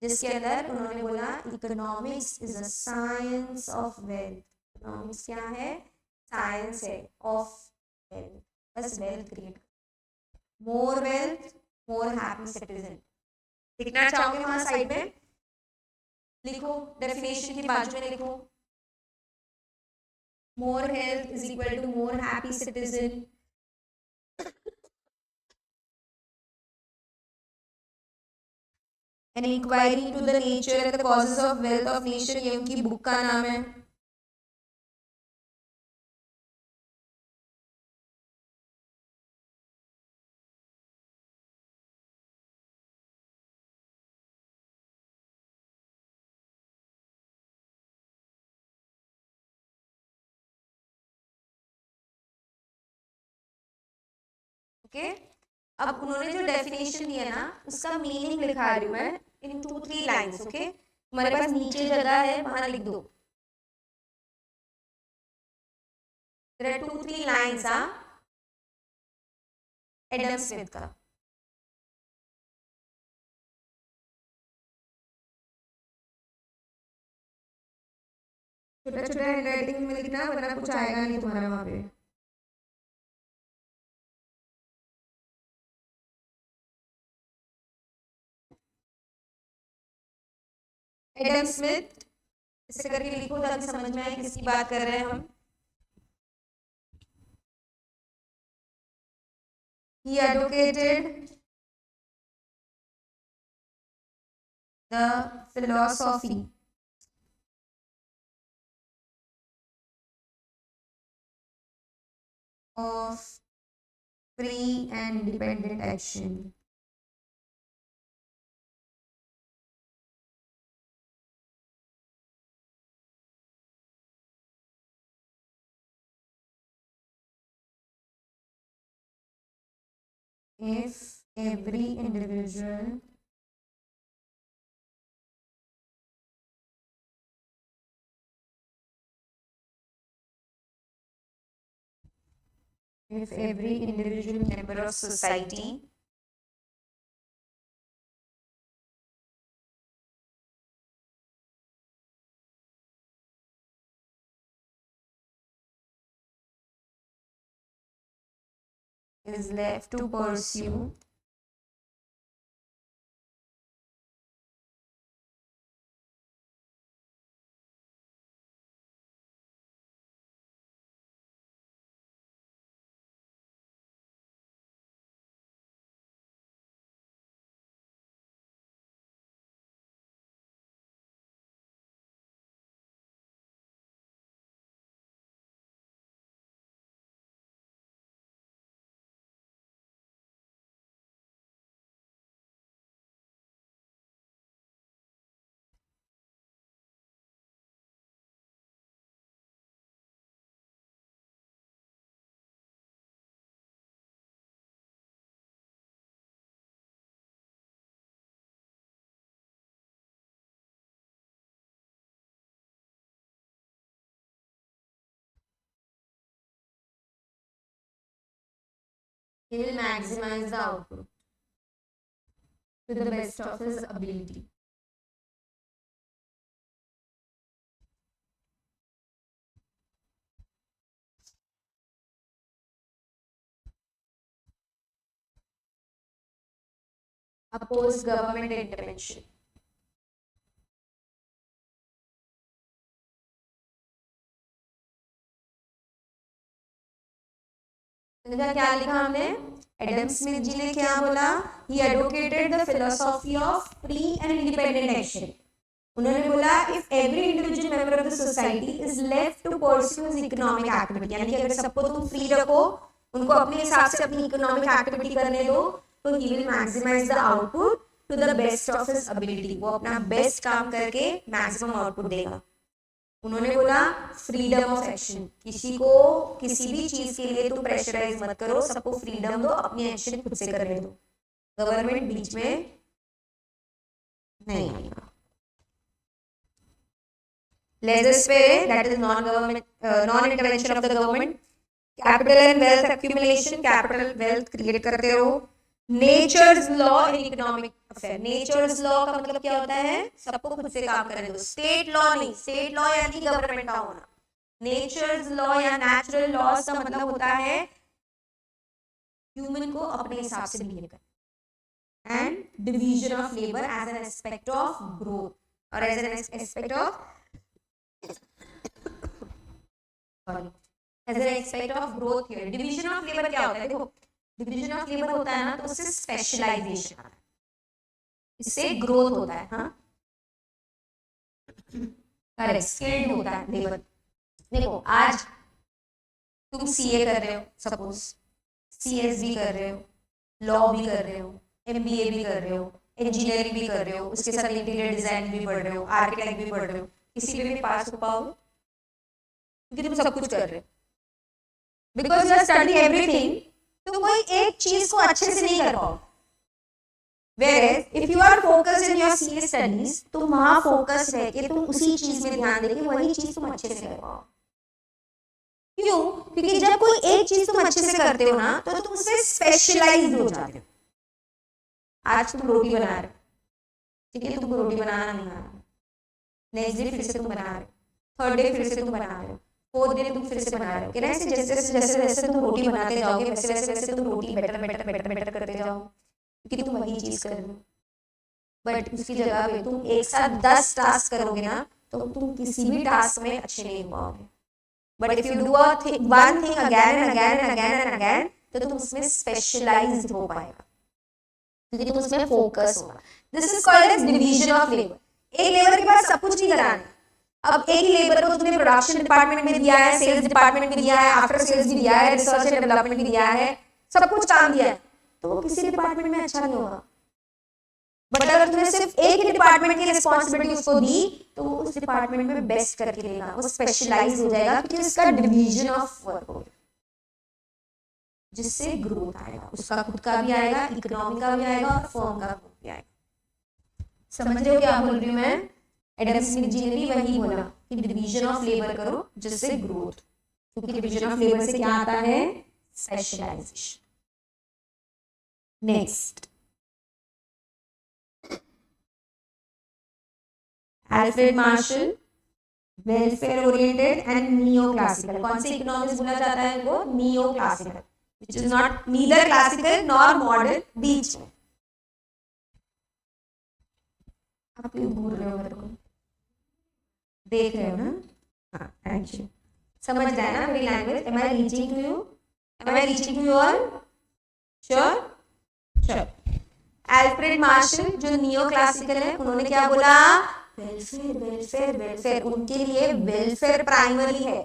जिसके अंदर उन्होंने बोला economics is a science of wealth. Economics क्या है? साइंस है ऑफ वेल्थ। बस वेल्थ क्रिएट, मोर वेल्थ मोर हैप्पी सिटीजन। लिखना चाहोगे वहां साइड में? लिखो, डेफिनेशन के बाजू में लिखो, more health is equal to more happy citizen. An inquiry into the nature and the causes of wealth of nation, ये उनकी बुक का नाम है। ओके, अब उन्होंने जो डेफिनेशन दिया ना, उसका मीनिंग लिखा रही हूं मैं इन 2-3 लाइंस। ओके, तुम्हारे पास नीचे जगह है, वहां लिख दो। There are 2-3 lines, Adam Smith का। छोटा छोटा हैंडराइटिंग में लिखना, वरना कुछ आएगा नहीं तुम्हारा वहां पे। एडम स्मिथ इसे करके लिखो ताकि समझ में आए किसकी बात कर रहे हैं हम। He advocated the philosophy of free and independent action. If every individual member of society is left to pursue He will maximize the output to the best of his ability. Oppose government intervention. क्या लिखा हमने? Adam Smith जी ने क्या बोला? He advocated the philosophy of free and independent action. उन्होंने बोला if every individual member of the society is left to pursue his economic activity, यानी कि अगर सबको तुम फ्री रखो, उनको अपने हिसाब से अपनी इकोनॉमिक एक्टिविटी करने दो, तो he will maximise the output to the best of his ability. वो अपना बेस्ट काम करके मैक्सिमम आउटपुट देगा. उन्होंने बोला फ्रीडम ऑफ एक्शन. किसी को किसी भी चीज के लिए तुम प्रेशराइज मत करो, सबको फ्रीडम दो, अपनी एक्शन खुद से करने दो. गवर्नमेंट बीच में नहीं आएगा. Laissez-faire, that is non-government, non-intervention of the government. Capital and wealth accumulation, capital wealth create करते रहो. Nature's law in economic affair. Nature's law का मतलब क्या होता है? सबको खुद से काम करने दो. State law नहीं, state law यानी गवर्नमेंट का होना. Nature's law या natural laws का मतलब होता है ह्यूमन को अपने हिसाब से बिहेव करना. And division of labor as an aspect of growth or as an aspect of as an aspect of growth here. Division of labor क्या होता है? देखो, डिविजन ऑफ लेबर होता है ना, तो उससे स्पेशलाइजेशन आता है, इससे ग्रोथ होता है. हाँ, करेक्ट, स्किल्ड होता है लेबर. देखो, आज तुम सीए कर रहे हो, सपोज सीएसबी कर रहे हो, लॉ भी कर रहे हो, एमबीए भी कर रहे हो, इंजीनियरिंग भी कर रहे हो, उसके साथ इंटीरियर डिजाइन भी पढ़ रहे हो, आर्किटेक्ट भी पढ़ रहे हो. किसी में भी पास हो पाओगे क्योंकि तुम सब कुछ कर रहे हो. Because you are studying everything, तो कोई एक चीज को अच्छे से नहीं कर पाओ. Whereas if you are focused in your CA studies, तुम वहां फोकस रह के तुम उसी चीज में ध्यान देके वही चीज तुम अच्छे से कर पाओ. क्यों? क्योंकि जब कोई एक चीज तुम अच्छे से करते हो ना, तो तुम उसमें स्पेशलाइज्ड हो जाते हो. आज तुम रोटी बना रहे हो, ठीक है, तुमको रोटी बनाना नहीं आ रहा, नेक्स्ट डे फिर से तुम बना रहे हो, थर्ड डे फिर से तुम बना रहे हो, फोर्थ डे तुम फिर से बना रहे हो. जैसे जैसे जैसे जैसे तुम रोटी बनाते जाओगे, वैसे वैसे वैसे तुम रोटी बेटर बेटर बेटर बेटर करते जाओ, क्योंकि तुम वही चीज कर रहे हो. बट उसकी जगह पे तुम एक साथ 10 टास्क करोगे ना, तो तुम किसी भी टास्क में अच्छे नहीं हो पाओगे. But if you do one thing again and again and again and again, तो तुम उसमें स्पेशलाइज्ड हो पाएगा, क्योंकि तुम उसमें फोकस होगा. This is called as division of labour. एक लेबर के पास सब कुछ नहीं कराना. अब एक ही लेबर को तुमने प्रोडक्शन डिपार्टमेंट में दिया है, सेल्स डिपार्टमेंट में दिया है, आफ्टर सेल्स भी दिया है, रिसर्च एंड डेवलपमेंट भी दिया है, सब कुछ काम दिया है, तो वो किसी डिपार्टमेंट में अच्छा नहीं होगा. बट अगर तुमने सिर्फ एक ही डिपार्टमेंट की रिस्पॉन्सिबिलिटी उसको दी, तो वो उस डिपार्टमेंट में बेस्ट करके देगा, वो स्पेशलाइज हो जाएगा, क्योंकि उसका डिवीजन ऑफ वर्क होगा, जिससे ग्रोथ आएगा. उसका खुद का भी आएगा, इकोनॉमी का भी आएगा और फर्म का भी आएगा. समझ रहे हो क्या बोल रही हूँ मैं? एडम स्मिथ जी ने भी वही बोला कि डिवीजन ऑफ लेबर करो जिससे ग्रोथ, क्योंकि डिवीजन ऑफ लेबर से क्या आता है? Specialization. Next, Alfred Marshall, welfare oriented and neoclassical. कौन से इकोनॉमिक्स बोला जाता है वो? Neoclassical, which is not neither classical nor modern, बीच में. आप क्यों घूर रहे हो मेरे को? देख रहे हो ना? हाँ, थैंक यू. समझ रहे हैं ना मेरी language? Am I reaching to you? Am I reaching to you all? Sure? Sure. Alfred Marshall जो नियो क्लासिकल है, उन्होंने क्या बोला? Welfare welfare welfare. उनके लिए वेलफेयर प्राइमरी है,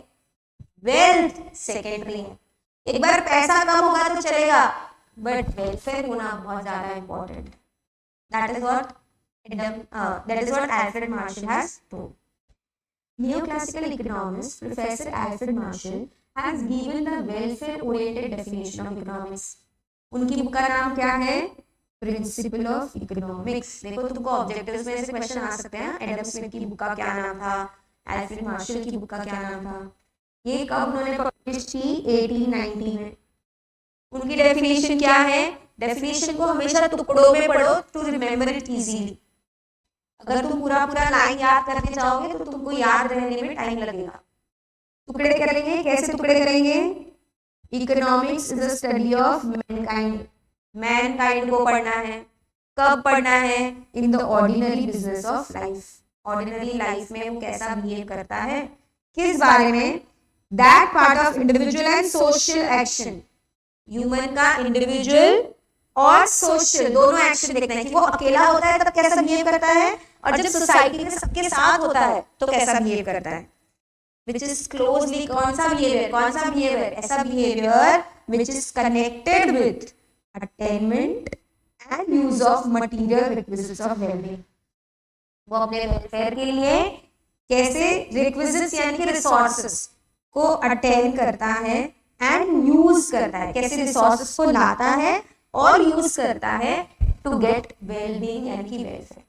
वेल्थ सेकेंडरी है. एक बार पैसा कम होगा तो चलेगा, बट वेलफेयर होना बहुत ज्यादा important. That is what Alfred Marshall has told. Neoclassical economist Professor Alfred Marshall has given the welfare-oriented definition of economics. उनकी बुक का नाम क्या है? Principle of economics. देखो, तुमको ऑब्जेक्टिव्स में से क्वेश्चन आ सकते हैं. एडम स्मिथ की बुक का क्या नाम था? एल्फ्रेड मार्शल की बुक का क्या नाम था? ये कब उन्होंने पब्लिश की? 1890 में. उनकी डेफिनेशन क्या है? डेफिनेशन को हमेशा टुकड़ों में पढ़ो टू रिमेम्बर इट इजीली। अगर तुम पूरा पूरा लाइन याद करके जाओगे तो तुमको याद रहने में टाइम लगेगा। टुकड़े करेंगे, कैसे टुकड़े करेंगे? Economics is a study of Mankind. Mankind को पढ़ना है। कब पढ़ना है? इन the ordinary business of life. Ordinary life में वो कैसा बिहेव करता है, किस बारे में? That part of individual and social action. Human का इंडिविजुअल और सोशल दोनों एक्शन देखना है कि वो अकेला होता है तब कैसा बिहेव करता है, और जब सोसाइटी में सबके साथ होता है तो कैसा बिहेव करता है। which is closely कौन सा behavior? ऐसा behavior which is connected with attainment and use of material requisites of well-being। वो अपने वेलफेयर के लिए कैसे requisites यानी कि resources को अटेन करता है एंड यूज करता है, कैसे रिसोर्सेस को लाता है और यूज करता है टू गेट वेलबींग यानी कि वेलफेयर।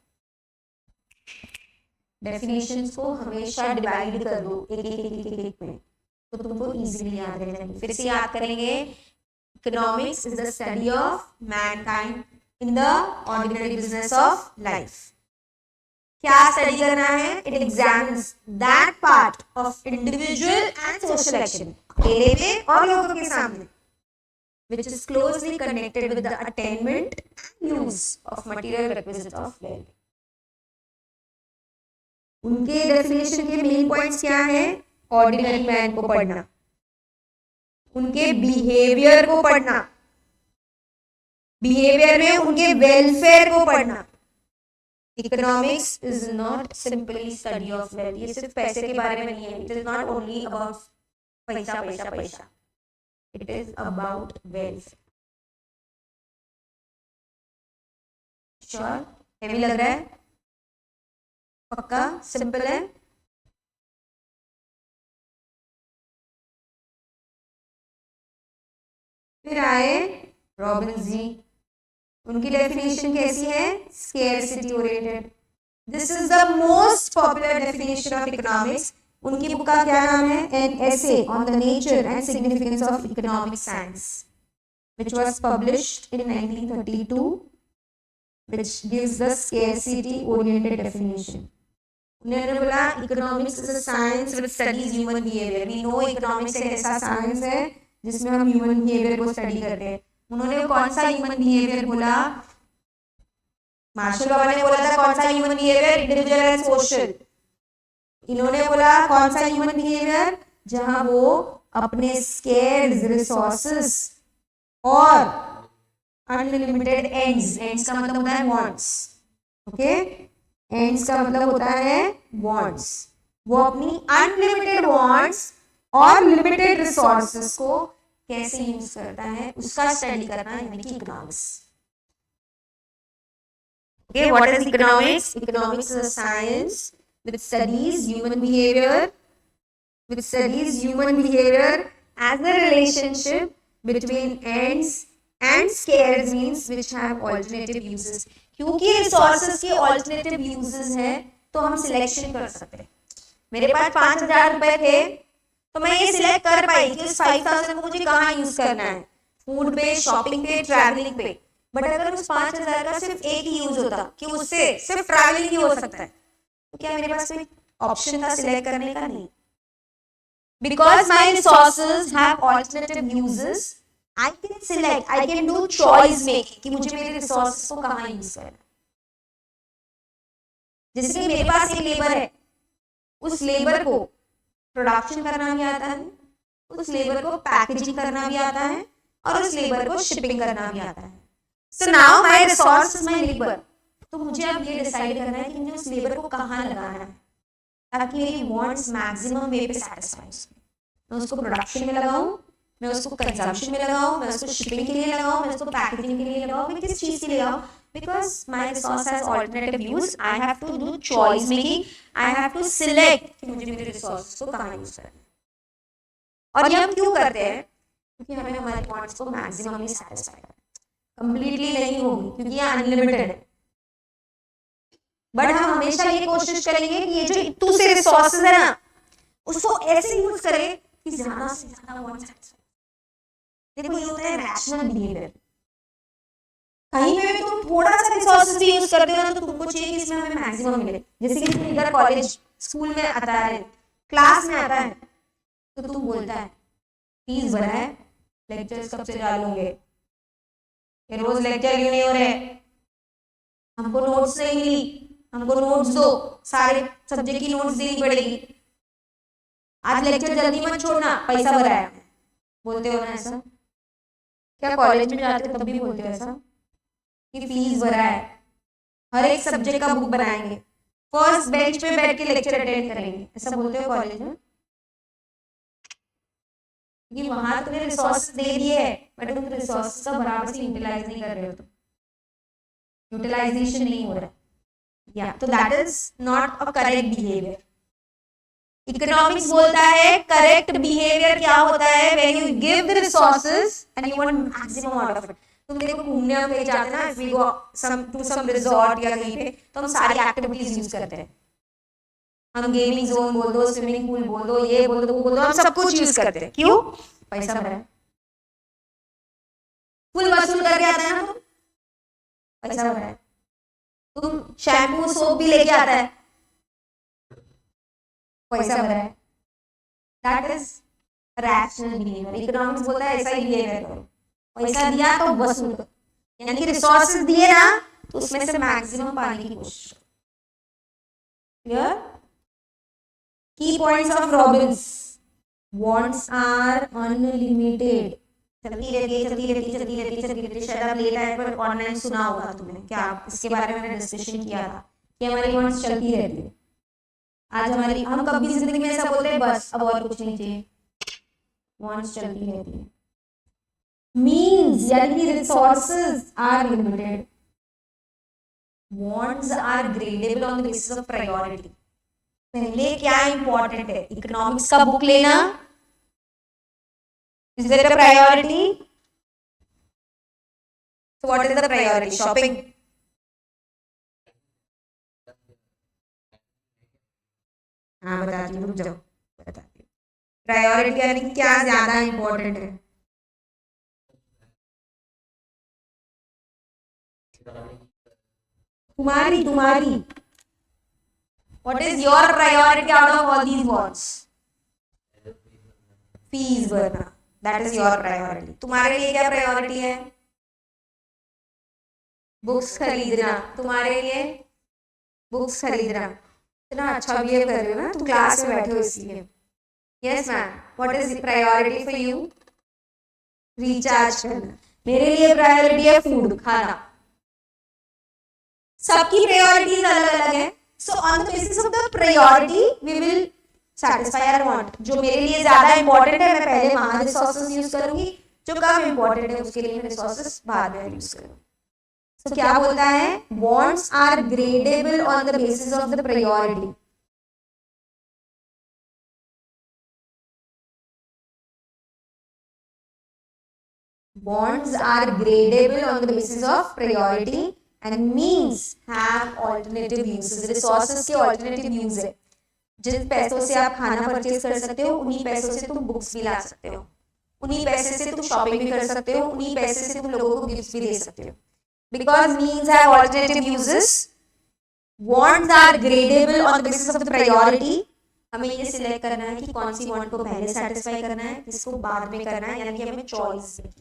डेफिनेशंस को हमेशा डिवाइड कर दो एक में, तो तुमको इजीली याद रह जाएंगे। फिर से याद करेंगे, economics is the study of Mankind in the ordinary business of life. क्या स्टडी करना है? It examines that part of individual and social action, अकेले में और लोगों के सामने, which is closely connected with the attainment and use of material requisites of well-being। उनके डेफिनेशन के मेन पॉइंट्स क्या है? ऑर्डिनरी मैन को पढ़ना, उनके बिहेवियर को पढ़ना, बिहेवियर में उनके वेलफेयर को पढ़ना। Economics is not simply study of wealth. ये सिर्फ पैसे के बारे में नहीं है। It is not only about पैसा पैसा पैसा, it is about wealth. Sure? Heavy लग रहा है? पक्का? सिंपल है? फिर आए रॉबिन्स। उनकी डेफिनेशन कैसी है? Scarcity oriented. This is the most popular definition of economics. उनकी बुक का क्या नाम है? An essay on the nature and significance of economic science, which was published in 1932, which gives the scarcity oriented definition। उन्होंने बोला economics is a science which studies human behaviour. We know economics एक ऐसा science है जिसमें हम human behaviour को study करते हैं। उन्होंने कौन सा ह्यूमन बिहेवियर बोला? मार्शल बाबा ने बोला था कौन सा human behaviour? Individual and social. इन्होंने बोला कौन सा ह्यूमन बिहेवियर? जहां वो अपने स्केर्स रिसोर्सेस और अनलिमिटेड एंड्स, एंड्स का मतलब होता है वांट्स, ओके, एंड्स का मतलब होता है वांट्स, वो अपनी अनलिमिटेड वांट्स और लिमिटेड रिसोर्सेस को कैसे यूज करता है उसका स्टडी करना यानी कि economics. Okay, what is economics? Economics is a science which studies human behavior, as the relationship between ends and scarce means which have alternative uses। क्योंकि रिसोर्सेस के ऑल्टरनेटिव यूजेस है तो हम सिलेक्शन कर सकते हैं। मेरे पास 5,000 रुपए थे तो मैं ये सिलेक्ट कर पाई कि उस 5,000 को मुझे कहाँ यूज करना है, फूड पे, शॉपिंग पे, ट्रैवलिंग पे। बट अगर उस 5,000 का सिर्फ एक ही यूज होता कि उससे सिर्फ ट्रैवलिंग ही हो सकता है, तो क्या मेरे पास कोई ऑप्शन था सिलेक्ट करने का? नहीं। Because my resources have alternative uses, I can select, I can do choice making कि मुझे मेरे रिसोर्सेज को कहाँ यूज करना। जैसे कि मेरे पास एक लेबर है, उस लेबर को प्रोडक्शन करना भी आता है, उस लेबर को पैकेजिंग करना भी आता है और उस लेबर को शिपिंग करना भी आता है। So now my resource is my labour. तो मुझे अब ये डिसाइड करना है कि मुझे उस लेबर को कहाँ लगाना है ताकि मेरी वांट्स मैक्सिमम वे पे सैटिस्फाई हो। मैं उसको प्रोडक्शन में लगाऊं, मैं उसको कंजम्पशन में लगाऊं, मैं उसको शिपिंग के लिए लगाऊं, मैं उसको पैकेजिंग के लिए लगाऊं, मैं किस चीज के लिए लगाऊं? Because my resource has alternative use, I have to do choice making, I have to select कि मुझे मेरे रिसोर्स को कहाँ यूज करना है। और ये हम क्यों करते हैं? क्योंकि हमें हमारे वांट्स को मैक्सिमम सैटिस्फाई करना है। कंप्लीटली नहीं होगी क्योंकि ये अनलिमिटेड है, बट हम हमेशा ये कोशिश करेंगे कि ये जो इतू से रिसोर्सेज है ना उसको ऐसे यूज करें कि ज्यादा से ज्यादा वांट सैटिस्फाई। देखो ये होता है रैशनल बिहेवियर। कहीं पे भी तुम थोड़ा सा रिसोर्सेज भी यूज करते हो ना, तो तुमको चाहिए कि इसमें हमें मैक्सिमम मिले। जैसे कि तुम इधर कॉलेज स्कूल में आता है, क्लास में आता है, तो तुम बोलता है फीस भरा है, लेक्चर्स कब से चालू होंगे, ये रोज लेक्चर क्यों नहीं हो रहे, हमको नोट्स नहीं मिली, हमको नोट्स दो, सारे सब्जेक्ट की नोट्स देनी पड़ेगी, आज लेक्चर जल्दी मत छोड़ना, पैसा भरा है। बोलते हो ना ऐसा? क्या कॉलेज में जाते हो तब भी बोलते हो ऐसा कि फीस भरा है, हर एक सब्जेक्ट का बुक बनाएंगे, फर्स्ट बेंच पे बैठ के लेक्चर अटेंड करेंगे, ऐसा बोलते हो कॉलेज में? क्योंकि वहां तुमने रिसोर्स दे दिए है, बट तुम रिसोर्स का बराबर से यूटिलाइज नहीं कर रहे हो, तो यूटिलाइजेशन नहीं हो रहा है। या तो that is not a correct behaviour. Economics बोलता है करेक्ट बिहेवियर क्या होता है, when you give the resources and you want maximum out of it. तुम देखो घूमने हम कहीं जाते हैं ना, if we go some to some resort या कहीं पे, तो हम सारी एक्टिविटीज यूज करते हैं। हम गेमिंग जोन बोल दो, स्विमिंग पूल बोल दो, ये बोल दो, वो बोल दो, हम सब कुछ यूज करते हैं। क्यों? पैसा भरा है, फुल वसूल करके आता है ना तुम, पैसा भरा है। तुम शैम्पू सोप भी लेके आता है, पैसा भरा है। That is rational behaviour. Economics बोलता है ऐसा ही बिहेवियर करो, पैसा दिया तो वसूल करो, यानी कि रिसोर्सेज दिए ना, तो उसमें से मैक्सिमम पाने की कोशिश। क्लियर? की points of Robins, wants are unlimited। चलती रहती है, चलती रहती है, चलती रहती है, चलती रहती है। शायद आप लेट आए पर ऑनलाइन सुना होगा तुमने, क्या इसके बारे में मैंने डिस्कशन किया था कि हमारी वॉन्ट्स चलती रहती है। आज हमारी, हम कभी जिंदगी में ऐसा बोलते हैं बस अब और कुछ नहीं चाहिए, वॉन्ट्स चलती रहती है। मीन्स यानी कि resources are limited, wants are gradable on the basis of priority। पहले क्या इंपॉर्टेंट है, इकोनॉमिक्स का बुक लेना, is there a priority? So what is the priority? Shopping? हाँ बताती हूँ, रुक जाओ बताती हूँ। प्रायोरिटी यानी क्या ज्यादा इंपॉर्टेंट है? तुम्हारी तुम्हारी What is your priority out of all these wants? Fees भरना, that is your priority। तुम्हारे लिए क्या प्रायोरिटी है? बुक्स खरीदना। तुम्हारे लिए बुक्स खरीदना। इतना अच्छा बिहेव कर रहे हो ना तुम, क्लास में बैठे हो इसलिए। Yes ma'am, what is priority for you? Recharge करना। मेरे लिए प्रायोरिटी है फूड, खाना। सबकी प्रायोरिटीज अलग अलग है, so on the basis of the priority we will satisfy our want. जो मेरे लिए ज्यादा इंपॉर्टेंट है मैं पहले वहां रिसोर्सेज यूज करूंगी, जो कम इंपॉर्टेंट है उसके लिए मैं रिसोर्सेज बाद में यूज करूंगी। तो क्या बोलता है? wants are gradable on the basis of the priority। Bonds are gradable on the basis of priority and means have alternative uses। Resources के alternative use है। जिन पैसों से आप खाना परचेज कर सकते हो, उन्हीं पैसों से तुम बुक्स भी ला सकते हो, उन्हीं पैसे से तुम शॉपिंग भी कर सकते हो, उन्हीं पैसे से तुम लोगों को गिफ्ट्स भी दे सकते हो। Because means have alternative uses, wants are gradable on the basis of the priority। हमें ये सिलेक्ट करना है कि कौन सी वांट को पहले सेटिस्फाई करना है, किसको बाद में करना है, यानी कि हमें चॉइस है।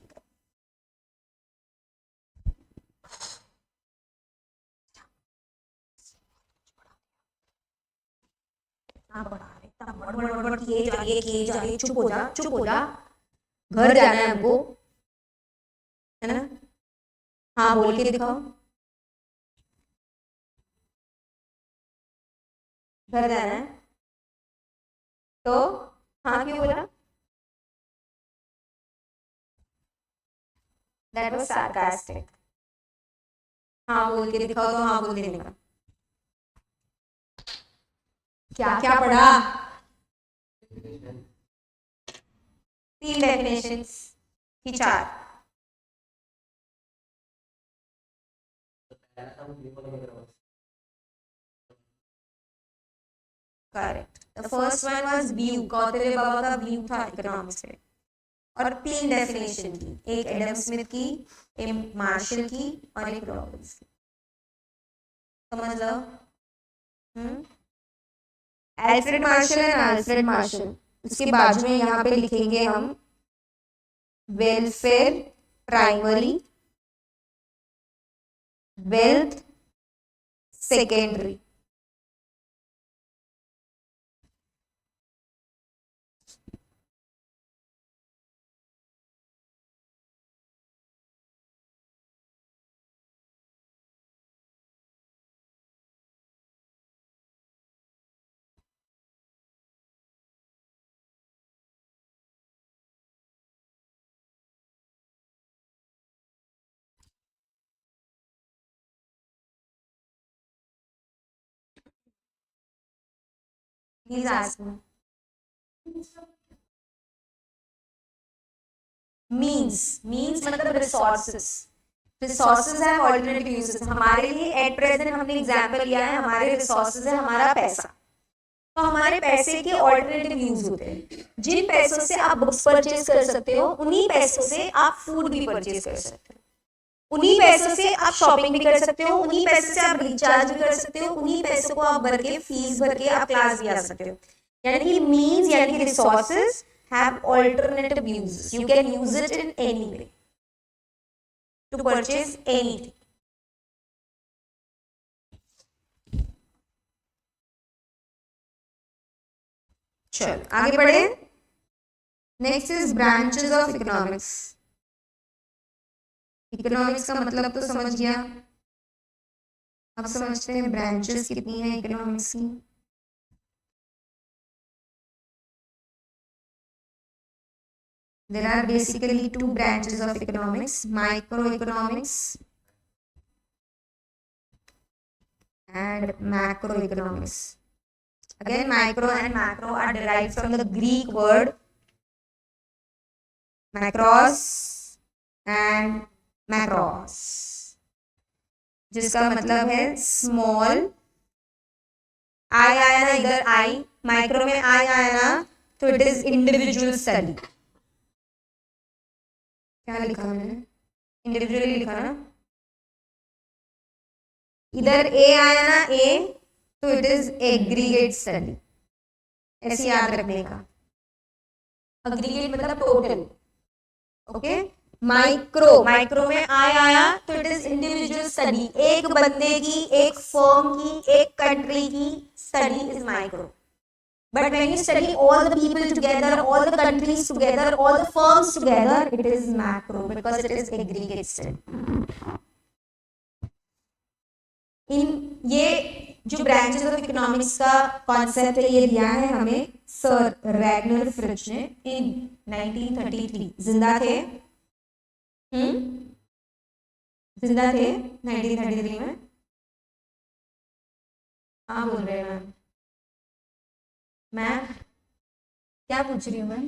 चुप हो जा, चुप हो जा, घर जाना है हमको, है ना? हाँ बोल के दिखाओ, घर जाना है तो हाँ क्यों बोला? That was sarcastic. हाँ बोल के दिखाओ तो हाँ बोल देने का। क्या क्या पढ़ा? 3 डेफिनेशंस की 4। Correct. The first one was view, Kautilya बाबा का व्यू था इकोनॉमिक्स पे। और 3 डेफिनेशन की, एक एडम स्मिथ की, एक मार्शल की और एक रॉबिन्स की। समझ लो। Alfred Marshall and Alfred Marshall, उसके बाजू में यहाँ पे लिखेंगे हम welfare primary, wealth secondary. Please ask me. Means मतलब रिसोर्सेस। रिसोर्सेज है ऑल्टरनेटिव यूजेस। हमारे लिए एट प्रेजेंट हमने एग्जांपल लिया है, हमारे रिसोर्सेज है हमारा पैसा। तो हमारे पैसे के ऑल्टरनेटिव यूज होते हैं। जिन पैसों से आप बुक्स परचेज कर सकते हो, उन्हीं पैसों से आप फूड भी परचेज कर सकते हो, उन्हीं पैसों से आप शॉपिंग भी कर सकते हो, उन्हीं पैसों से आप रिचार्ज भी कर सकते हो, उन्हीं पैसों को आप भर के फीस भर के आप क्लास भी आ सकते हो। यानी कि मीन्स यानी कि resources have alternative uses. You can use it in any way to purchase anything. चलो आगे बढ़े। Next is branches of economics. Economics का मतलब तो समझ गया। अब समझते हैं ब्रांचेस कितनी है इकोनॉमिक्स की। There are basically two branches of economics, microeconomics and macroeconomics. Again, micro and macro are derived from the Greek word macros and macros, जिसका मतलब है स्मॉल। आई आया ना इधर, आई माइक्रो में आई आया ना, तो इट इज इंडिविजुअल स्टडी। क्या लिखा मैंने? इंडिविजुअली लिखा ना। इधर ए आया ना, ए, तो इट इज एग्रीगेट स्टडी। ऐसे याद रखने का। एग्रीगेट मतलब टोटल। ओके। माइक्रो में आई आया तो इट इज इंडिविजुअल स्टडी। एक बंदे की, एक फर्म की, एक कंट्री की study is micro. But when you study all the people together, all the countries together, all the firms together, it is macro because it is aggregate study. इन ये जो branches of economics का concept है, ये दिया है हमें sir Ragnar Fritz ने इन 1933। जिंदा थे? जिंदा थे 1933 में? हाँ बोल रहे हैं मैम। क्या पूछ रही हूँ मैं?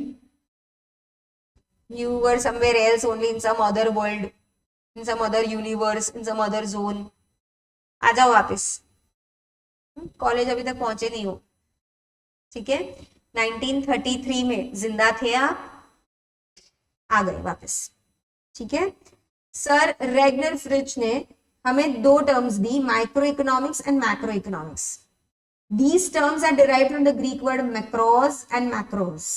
You were somewhere else, only in some other world, in some other universe, in some other zone. आ जाओ वापस। कॉलेज अभी तक पहुंचे नहीं हो, ठीक है? 1933 में जिंदा थे आप, आ गए वापस, ठीक है? सर रेगनर फ्रिच ने हमें दो terms the, micro economics and macro economics. These terms are derived from the Greek word macros and macros.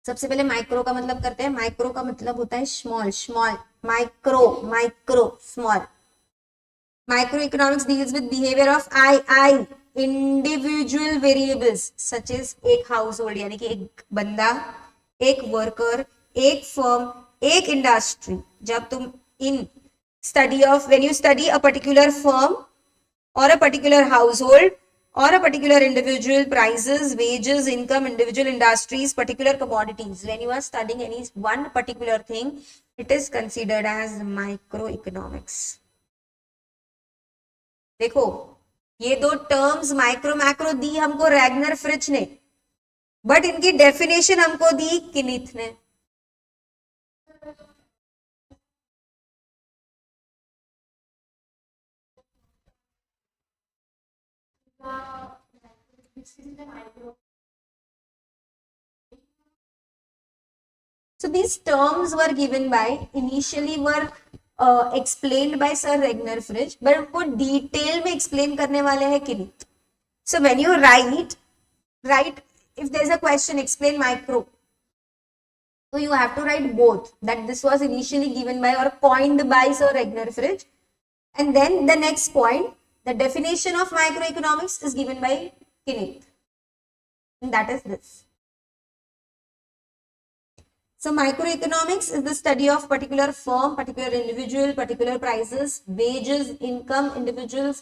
सबसे पहले माइक्रो का मतलब करते हैं। माइक्रो का मतलब होता है small, small micro small. Micro economics deals with behaviour of I individual variables such as एक हाउस होल्ड, यानी कि एक बंदा, एक वर्कर, एक फर्म, एक इंडस्ट्री। जब तुम in study of when you study a particular firm or a particular household or a particular individual, prices, wages, income, individual industries, particular commodities, when you are studying any one particular thing, it is considered as microeconomics. देखो ये दो terms micro macro दी हमको Ragnar Fritz ने, but इनकी definition हमको दी किनिथ ने। So these terms were given by, initially were explained by Sir Regner Fridge, but उनको detail में explain करने वाले हैं Knight. So when you write if there's a question, explain micro. So you have to write both, that this was initially given by or coined by Sir Regner Fridge. And then the next point, the definition of microeconomics is given by Knight. And that is this. So microeconomics is the study of particular firm, particular individual, particular prices, wages, income, individual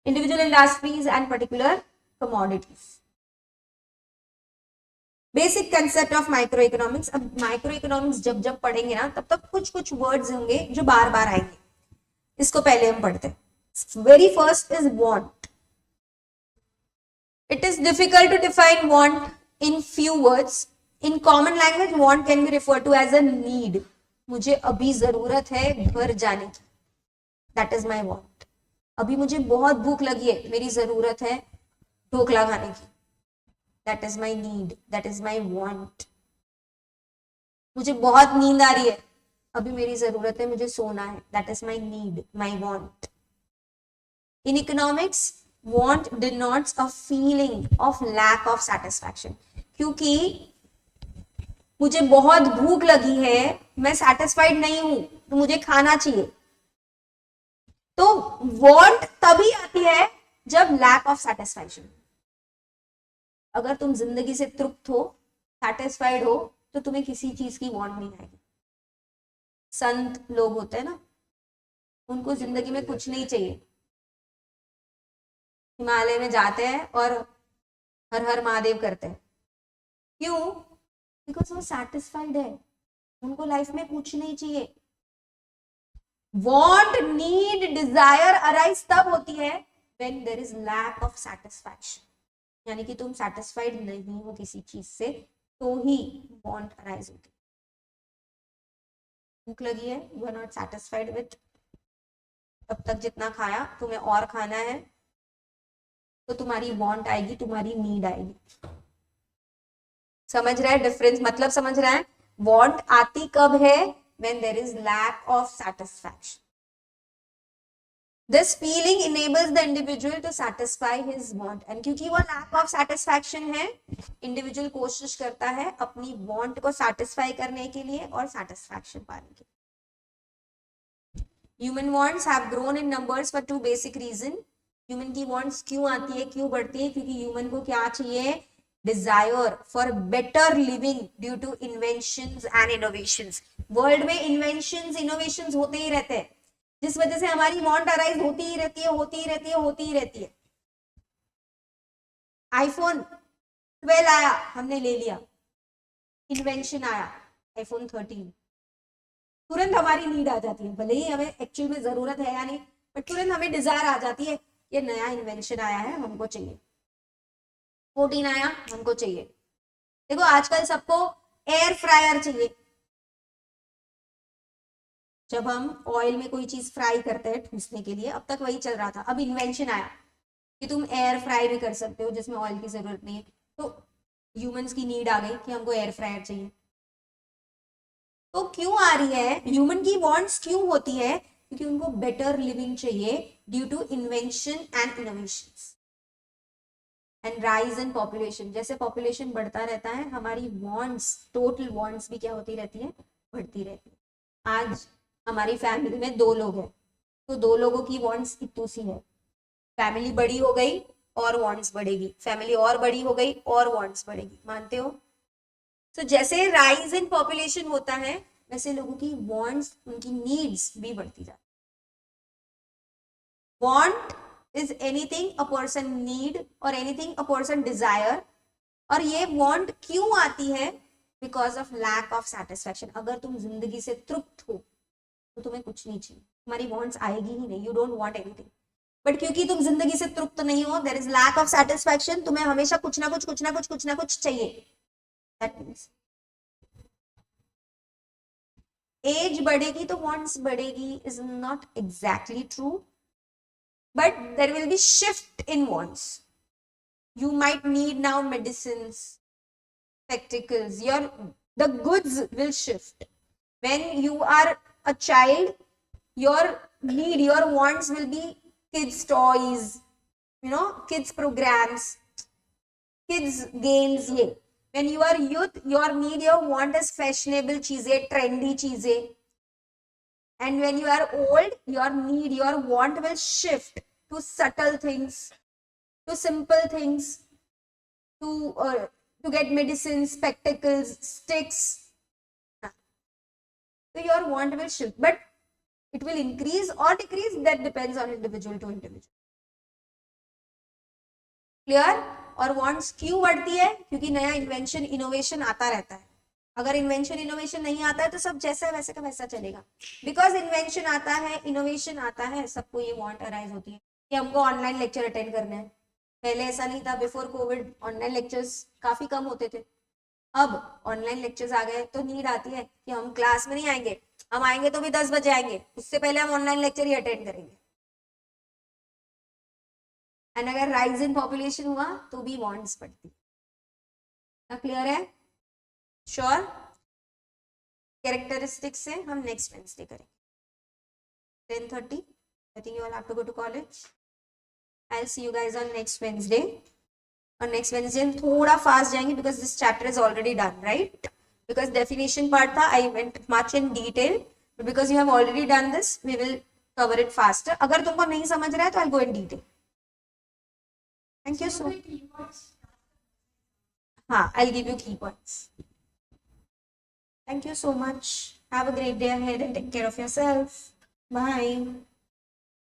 industries and particular commodities. Basic concept of micro economics. अब micro economics जब जब पढ़ेंगे ना तब तक कुछ कुछ words होंगे जो बार बार आएंगे. इसको पहले हम पढ़ते हैं. Very first is want. It is difficult to define want in few words. In common language want can be refer to as a need. मुझे अभी जरूरत है घर जाने की, दैट इज माई वांट. अभी मुझे बहुत भूख लगी है, मेरी जरूरत है ढोकला खाने की, that is my need, that is my want. मुझे बहुत नींद आ रही है, अभी मेरी जरूरत है मुझे सोना है, that is my need, my want. In economics, want denotes a feeling of lack of satisfaction. क्योंकि मुझे बहुत भूख लगी है, मैं satisfied नहीं हूं, तो मुझे खाना चाहिए. तो want तभी आती है जब lack of satisfaction. अगर तुम जिंदगी से तृप्त हो, सैटिस्फाइड हो, तो तुम्हें किसी चीज की वांट नहीं आएगी. संत लोग होते हैं ना, उनको जिंदगी में कुछ नहीं चाहिए, हिमालय में जाते हैं और हर हर महादेव करते हैं. क्यों? बिकॉज वो सैटिस्फाइड है, उनको लाइफ में कुछ नहीं चाहिए. वांट, नीड, डिजायर अराइज तब होती है when there is lack of satisfaction. यानी कि तुम सैटिस्फाइड नहीं हो किसी चीज से तो ही वांट अराइज होती. भूख लगी है, you are not satisfied with, तब तक जितना खाया, तुम्हें और खाना है, तो तुम्हारी वांट आएगी, तुम्हारी नीड आएगी. समझ रहा है डिफरेंस? मतलब समझ रहा है? वांट आती कब है? When there is lack of satisfaction. This feeling enables the individual to satisfy his want. And क्योंकि वो lack of satisfaction है, individual कोशिश करता है अपनी want को satisfy करने के लिए और satisfaction पाने के लिए. Human wants have grown in numbers for two basic reasons. Human की wants क्यों आती है, क्यों बढ़ती है? क्योंकि human को क्या चाहिए? Desire for better living due to inventions and innovations. World में inventions, innovations होते ही रहते हैं, जिस वजह से हमारी वांट अराइज होती ही रहती है, होती ही रहती है, होती ही रहती है. आईफोन 12 आया, हमने ले लिया. इन्वेंशन आया आईफोन 13, तुरंत हमारी नीड आ जाती है. भले ही हमें एक्चुअल में जरूरत है या नहीं, बट तुरंत हमें डिजायर आ जाती है, ये नया इन्वेंशन आया है, हमको चाहिए. 14 आया, हमको चाहिए. देखो आजकल सबको एयर फ्रायर चाहिए. जब हम ऑयल में कोई चीज फ्राई करते हैं ठूसने के लिए, अब तक वही चल रहा था. अब इन्वेंशन आया कि तुम एयर फ्राई भी कर सकते हो जिसमें ऑयल की जरूरत नहीं है. तो ह्यूमंस की नीड आ गई कि हमको एयर फ्रायर चाहिए. तो क्यों आ रही है? ह्यूमन की वांट्स क्यों होती है? क्योंकि उनको बेटर लिविंग चाहिए due to invention and innovations and rise in population. जैसे पॉपुलेशन बढ़ता रहता है, हमारी वांट्स, टोटल वांट्स भी क्या होती रहती है? बढ़ती रहती है. आज हमारी फैमिली में 2 लोग हैं, तो 2 लोगों की वांट्स इतनी सी है. फैमिली बड़ी हो गई और वांट्स बढ़ेगी, फैमिली और बड़ी हो गई और वांट्स बढ़ेगी. मानते हो? तो जैसे राइज इन पॉपुलेशन होता है, वैसे लोगों की वांट्स, उनकी नीड्स भी बढ़ती जाती. Want is anything a person need और एनीथिंग अ पर्सन डिजायर. और ये वांट क्यों आती है? Because of lack of satisfaction. अगर तुम जिंदगी से तृप्त हो तो तुम्हें कुछ नहीं चाहिए, तुम्हारी वांट्स आएगी ही नहीं. You don't want anything. But क्योंकि तुम जिंदगी से तृप्त नहीं हो, there is lack of satisfaction, तुम्हें हमेशा कुछ ना कुछ चाहिए. दैट मींस एज बढ़ेगी तो वांट्स बढ़ेगी is not exactly true, but there will be shift in wants. You might need now medicines, spectacles. Your the goods will shift. When you are a child, your need, your wants will be kids toys, kids programs, kids games, ये. When you are youth, your need, your want is fashionable चीजें, trendy चीजें. And when you are old, your need, your want will shift to subtle things, to simple things, to get medicines, spectacles, sticks. So your want will shift, but it will increase or decrease, that depends on individual to individual. Clear? और wants क्यों बढ़ती है? क्योंकि नया invention innovation आता रहता है. अगर इन्वेंशन इनोवेशन नहीं आता है तो सब जैसा है वैसे का वैसा चलेगा. बिकॉज इन्वेंशन आता है, इनोवेशन आता है, सबको ये वांट अराइज होती है कि हमको ऑनलाइन लेक्चर अटेंड करना है. पहले ऐसा नहीं था, बिफोर कोविड ऑनलाइन लेक्चर्स काफी कम होते थे. अब ऑनलाइन लेक्चर्स आ गए तो नीड आती है कि हम क्लास में नहीं आएंगे, हम आएंगे तो भी 10 बजे आएंगे, उससे पहले हम ऑनलाइन लेक्चर ही अटेंड करेंगे. एंड अगर राइज इन पॉपुलेशन हुआ तो भी वांट्स बढ़ती. क्लियर है? श्योर? कैरेक्टरिस्टिक्स से हम नेक्स्ट वेडनेसडे करेंगे 10:30. I think you all have to go to college. I will see you guys on next Wednesday. और नेक्स्ट वेडनेसडे हम थोड़ा फास्ट जाएंगे because this chapter is already done, right? Because definition part था, I went much in detail, but because you have already done this, we will cover it faster. अगर तुमको नहीं समझ रहा है तो I go in detail. Thank you so much. I'll give you key points. Thank you so much. Have a great day ahead and take care of yourself. Bye.